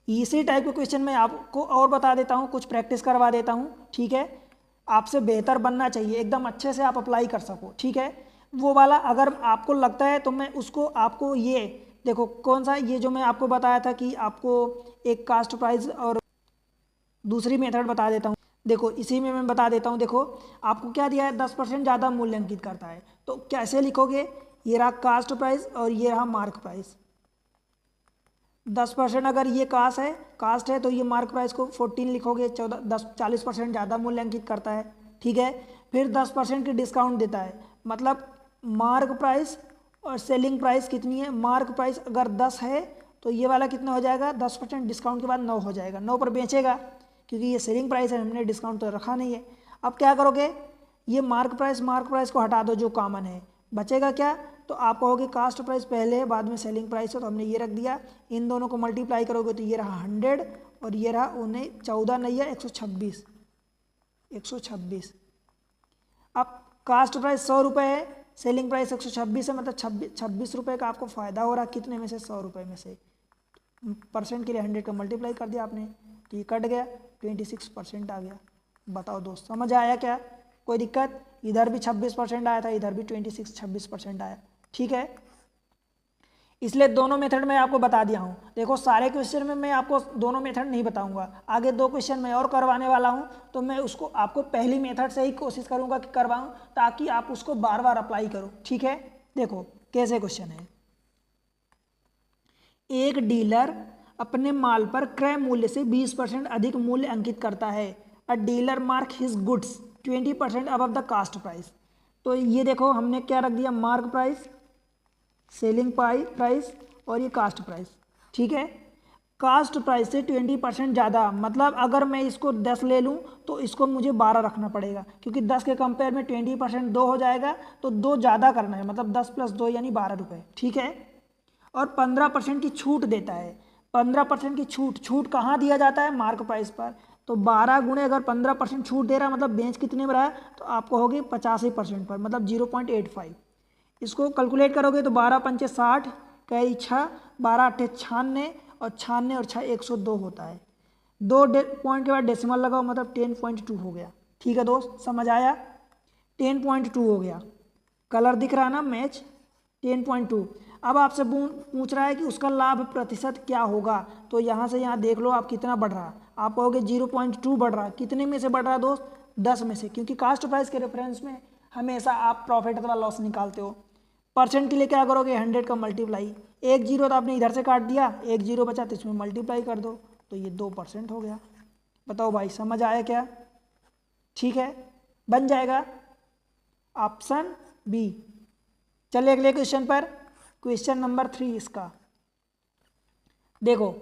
[SPEAKER 1] इसी टाइप के क्वेश्चन मैं आपको और बता देता हूँ, कुछ प्रैक्टिस करवा देता हूँ। ठीक है, आपसे बेहतर बनना चाहिए, एकदम अच्छे से आप अप्लाई कर सको। ठीक है, वो वाला अगर आपको लगता है तो मैं उसको आपको ये देखो कौन सा, ये जो मैं आपको बताया था कि आपको एक कास्ट प्राइस और दूसरी मेथड बता देता हूँ। देखो इसी में मैं बता देता हूँ। देखो आपको क्या दिया है, 10% ज़्यादा मूल्य अंकित करता है, तो कैसे लिखोगे, ये रहा कास्ट प्राइस और ये रहा मार्क प्राइस। 10% अगर ये कास्ट है तो ये मार्क प्राइस को 14 लिखोगे, 40% ज़्यादा मूल्य अंकित करता है। ठीक है, फिर 10% की डिस्काउंट देता है, मतलब मार्क प्राइस और सेलिंग प्राइस कितनी है, मार्क प्राइस अगर 10 है तो ये वाला कितना हो जाएगा, 10% डिस्काउंट के बाद 9 हो जाएगा, 9 पर बेचेगा क्योंकि ये सेलिंग प्राइस है, हमने डिस्काउंट तो रखा नहीं है। अब क्या करोगे, ये मार्क प्राइस को हटा दो जो कॉमन है, बचेगा क्या, तो आप कहोगे कास्ट प्राइस पहले है बाद में सेलिंग प्राइस है, तो हमने ये रख दिया। इन दोनों को मल्टीप्लाई करोगे तो ये रहा 100 और ये रहा 14 नैया 126। अब कास्ट प्राइस 100 रुपये है, सेलिंग प्राइस 126 है, मतलब 26 रुपये का आपको फ़ायदा हो रहा, कितने में से, 100 रुपये में से। परसेंट के लिए 100 का मल्टीप्लाई कर दिया आपने, तो ये कट गया, 26% आ गया। बताओ दोस्त समझ आया क्या, कोई दिक्कत? इधर भी 26% आया था, इधर भी 26% आया। ठीक है, इसलिए दोनों मेथड मैं आपको बता दिया हूँ। देखो सारे क्वेश्चन में मैं आपको दोनों मेथड नहीं बताऊंगा, आगे 2 क्वेश्चन मैं और करवाने वाला हूँ, तो मैं उसको आपको पहली मेथड से ही कोशिश करूँगा कि करवाऊँ, ताकि आप उसको बार बार अप्लाई करो। ठीक है, देखो कैसे क्वेश्चन है। एक डीलर अपने माल पर क्रय मूल्य से 20% अधिक मूल्य अंकित करता है। अ dealer mark his goods 20% above the cost price. तो ये देखो हमने क्या रख दिया, मार्क प्राइस, सेलिंग प्राइस और ये कास्ट प्राइस। ठीक है, कास्ट प्राइस से 20% ज़्यादा, मतलब अगर मैं इसको 10 ले लूँ तो इसको मुझे 12 रखना पड़ेगा, क्योंकि 10 के कंपेयर में 20% 2 हो जाएगा, तो 2 ज़्यादा करना है, मतलब 10 + 2 यानी 12 रुपये। ठीक है, और 15% की छूट देता है। 15% की छूट कहाँ दिया जाता है, मार्क प्राइस पर। तो 12 गुणे अगर 15% छूट दे रहा है, मतलब बेंच कितने में रहा है, तो आपको होगी 85% पर, मतलब 0.85। इसको कैलकुलेट करोगे तो 12 पंचे 60, कई 6, 12 8 96 और 96 और 6 102 होता है। 2 पॉइंट के बाद डेसिमल लगाओ, मतलब 10.2 हो गया। ठीक है दोस्त समझ आया, 10.2 हो गया। कलर दिख रहा है ना, मैच 10.2। अब आपसे पूछ रहा है कि उसका लाभ प्रतिशत क्या होगा, तो यहाँ से यहाँ देख लो आप कितना बढ़ रहा। आप कहोगे 0.2 बढ़ रहा, कितने में से बढ़ रहा दोस्त, 10 में से, क्योंकि कास्ट प्राइस के रेफरेंस में हमेशा आप प्रॉफिट अथवा लॉस निकालते हो। परसेंट के लिए क्या करोगे, 100 का मल्टीप्लाई, एक जीरो तो आपने इधर से काट दिया, एक जीरो बचा तो इसमें मल्टीप्लाई कर दो, तो ये 2% हो गया। बताओ भाई समझ आया क्या? ठीक है, बन जाएगा ऑप्शन बी। चलिए अगले क्वेश्चन पर, क्वेश्चन नंबर 3 इसका देखो।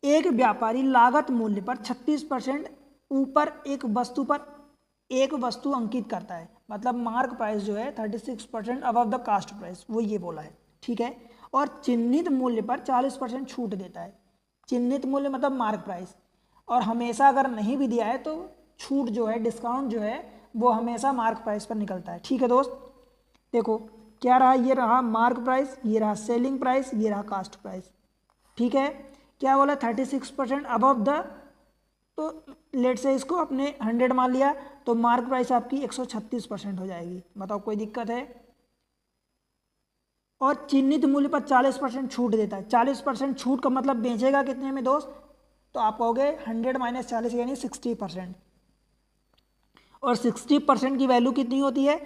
[SPEAKER 1] एक व्यापारी लागत मूल्य पर 36% ऊपर एक वस्तु अंकित करता है, मतलब मार्क प्राइस जो है 36% अबव द कास्ट प्राइस, वो ये बोला है। ठीक है, और चिन्हित मूल्य पर 40% छूट देता है। चिन्हित मूल्य मतलब मार्क प्राइस, और हमेशा अगर नहीं भी दिया है तो छूट जो है, डिस्काउंट जो है, वो हमेशा मार्क प्राइस पर निकलता है। ठीक है दोस्त, देखो क्या रहा, ये रहा मार्क प्राइस, ये रहा सेलिंग प्राइस, ये रहा कास्ट प्राइस। ठीक है, क्या बोला 36% अबव द, तो लेट से इसको अपने 100 मान लिया तो मार्क प्राइस आपकी 136% हो जाएगी। बताओ कोई दिक्कत है? और चिन्हित मूल्य पर 40% छूट देता है। 40% छूट का मतलब बेचेगा कितने में दोस्त? तो आप कहोगे 100 माइनस 40 यानी 60%। और 60% की वैल्यू कितनी होती है?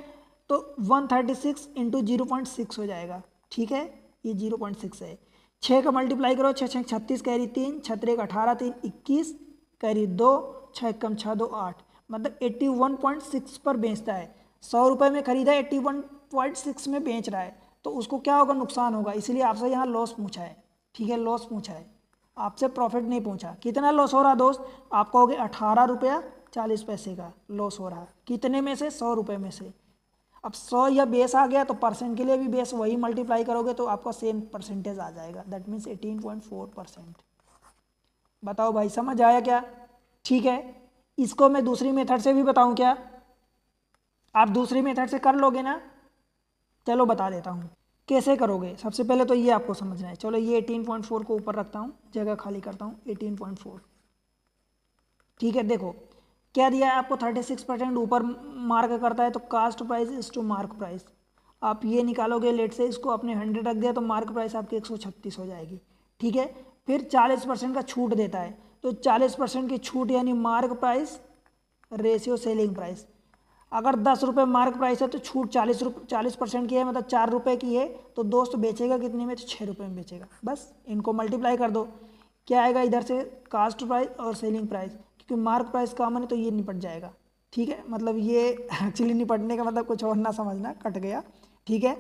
[SPEAKER 1] तो 136 इंटू 0.6 हो जाएगा। ठीक है, ये 0.6 है। 6 का मल्टीप्लाई करो, 6 6 36 कैरी 3, 6 1 18 3 21 कैरी 2, 6 कम 6 2 8, मतलब 81.6 पर बेचता है। 100 रुपये में खरीदा, 81.6 में बेच रहा है, तो उसको क्या होगा? नुकसान होगा। इसलिए आपसे यहाँ लॉस पूछा है। ठीक है, लॉस पूछा है, आपसे प्रॉफिट नहीं पूछा। कितना लॉस हो रहा दोस्त? आप कहोगे 18 रुपया 40 पैसे का लॉस हो रहा। कितने में से? 100 रुपये में से। अब 100 या बेस आ गया तो परसेंट के लिए भी बेस वही मल्टीप्लाई करोगे तो आपका सेम परसेंटेज आ जाएगा, दैट मीन्स 18.4%। बताओ भाई, समझ आया क्या? ठीक है, इसको मैं दूसरी मेथड से भी बताऊं क्या? आप दूसरी मेथड से कर लोगे ना? चलो बता देता हूँ कैसे करोगे। सबसे पहले तो ये आपको समझना है। चलो ये 18.4 को ऊपर रखता हूँ, जगह खाली करता हूँ, 18.4। ठीक है, देखो क्या दिया है आपको, 36% ऊपर मार्क करता है तो cost price is to mark price. आप ये निकालोगे, लेट से इसको अपने 100 रख दिया तो मार्क प्राइस आपकी 136 हो जाएगी। ठीक है, फिर 40% का छूट देता है, तो 40% की छूट यानी mark price ratio selling price. अगर 10 रुपये मार्क प्राइस है तो छूट 40% की है, मतलब 4 रुपये की है, तो दोस्त बेचेगा कितने में? तो 6 रुपये में बेचेगा। बस इनको मल्टीप्लाई कर दो, क्या आएगा इधर से? कास्ट प्राइस और सेलिंग प्राइस, क्योंकि मार्क प्राइस कॉमन है तो ये निपट जाएगा। ठीक है, मतलब ये एक्चुअली निपटने का मतलब कुछ और ना समझना, कट गया। ठीक है,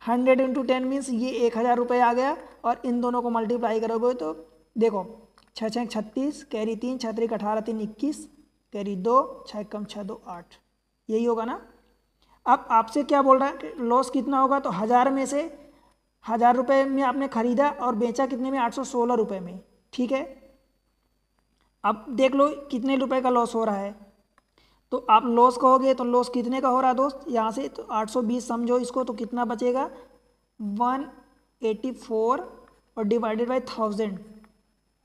[SPEAKER 1] 100 इंटू 10 मीन्स ये 1000 रुपये आ गया, और इन दोनों को मल्टीप्लाई करोगे तो देखो 6 6 36 कैरी 3, 6 3 18 3 21 कैरी 2, 6 कम 6 2 8, यही होगा ना? अब आपसे क्या बोल रहा है कि लॉस कितना होगा? तो 1000 में से 1000 रुपये में आपने खरीदा और बेचा कितने में? 816 रुपये में। ठीक है, अब देख लो कितने रुपए का लॉस हो रहा है। तो आप लॉस कहोगे तो लॉस कितने का हो रहा है दोस्त? यहाँ से तो 820 समझो इसको, तो कितना बचेगा? 184 और divided by 1000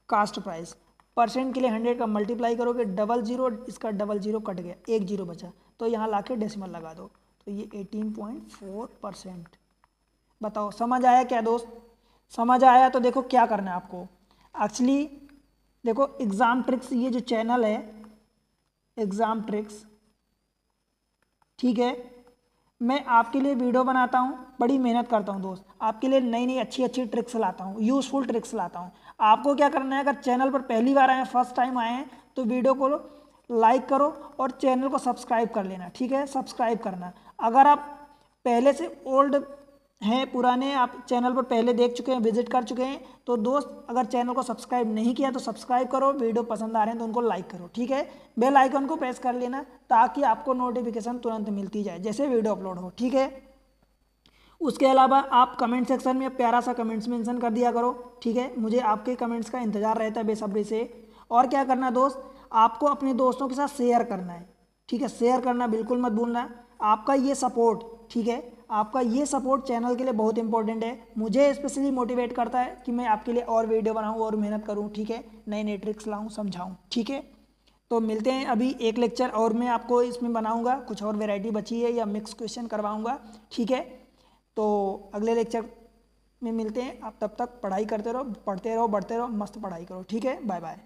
[SPEAKER 1] cost price. Percent के लिए 100 का मल्टीप्लाई करोगे, 00, इसका 00 कट गया, 1 0 बचा, तो यहाँ लाके डेसिमल लगा दो, तो ये 18.4%। बताओ समझ आया क्या दोस्त? समझ आया तो देखो क्या करना है आपको। एक्चुअली देखो एग्ज़ाम ट्रिक्स, ये जो चैनल है एग्ज़ाम ट्रिक्स, ठीक है, मैं आपके लिए वीडियो बनाता हूँ, बड़ी मेहनत करता हूँ दोस्त, आपके लिए नई नई अच्छी अच्छी ट्रिक्स लाता हूँ, यूज़फुल ट्रिक्स लाता हूँ। आपको क्या करना है, अगर चैनल पर पहली बार आए हैं, फर्स्ट टाइम आए हैं, तो वीडियो को लाइक करो और चैनल को सब्सक्राइब कर लेना। ठीक है, सब्सक्राइब करना। अगर आप पहले से ओल्ड हैं, पुराने, आप चैनल पर पहले देख चुके हैं, विजिट कर चुके हैं, तो दोस्त अगर चैनल को सब्सक्राइब नहीं किया तो सब्सक्राइब करो, वीडियो पसंद आ रहे हैं तो उनको लाइक करो। ठीक है, बेल आइकन को प्रेस कर लेना ताकि आपको नोटिफिकेशन तुरंत मिलती जाए जैसे वीडियो अपलोड हो। ठीक है, उसके अलावा आप कमेंट सेक्शन में प्यारा सा कमेंट्स मेंशन कर दिया करो। ठीक है, मुझे आपके कमेंट्स का इंतजार रहता है बेसब्री से। और क्या करना दोस्त, आपको अपने दोस्तों के साथ शेयर करना है। ठीक है, शेयर करना बिल्कुल मत भूलना। आपका ये सपोर्ट, ठीक है, आपका ये सपोर्ट चैनल के लिए बहुत इंपॉर्टेंट है, मुझे स्पेशली मोटिवेट करता है कि मैं आपके लिए और वीडियो बनाऊं और मेहनत करूं। ठीक है, नए नए ट्रिक्स लाऊं, समझाऊं। ठीक है, तो मिलते हैं, अभी एक लेक्चर और मैं आपको इसमें बनाऊंगा, कुछ और वैरायटी बची है या मिक्स क्वेश्चन करवाऊंगा। ठीक है, तो अगले लेक्चर में मिलते हैं। आप तब तक पढ़ाई करते रहो, पढ़ते रहो, बढ़ते रहो, मस्त पढ़ाई करो। ठीक है, बाय बाय।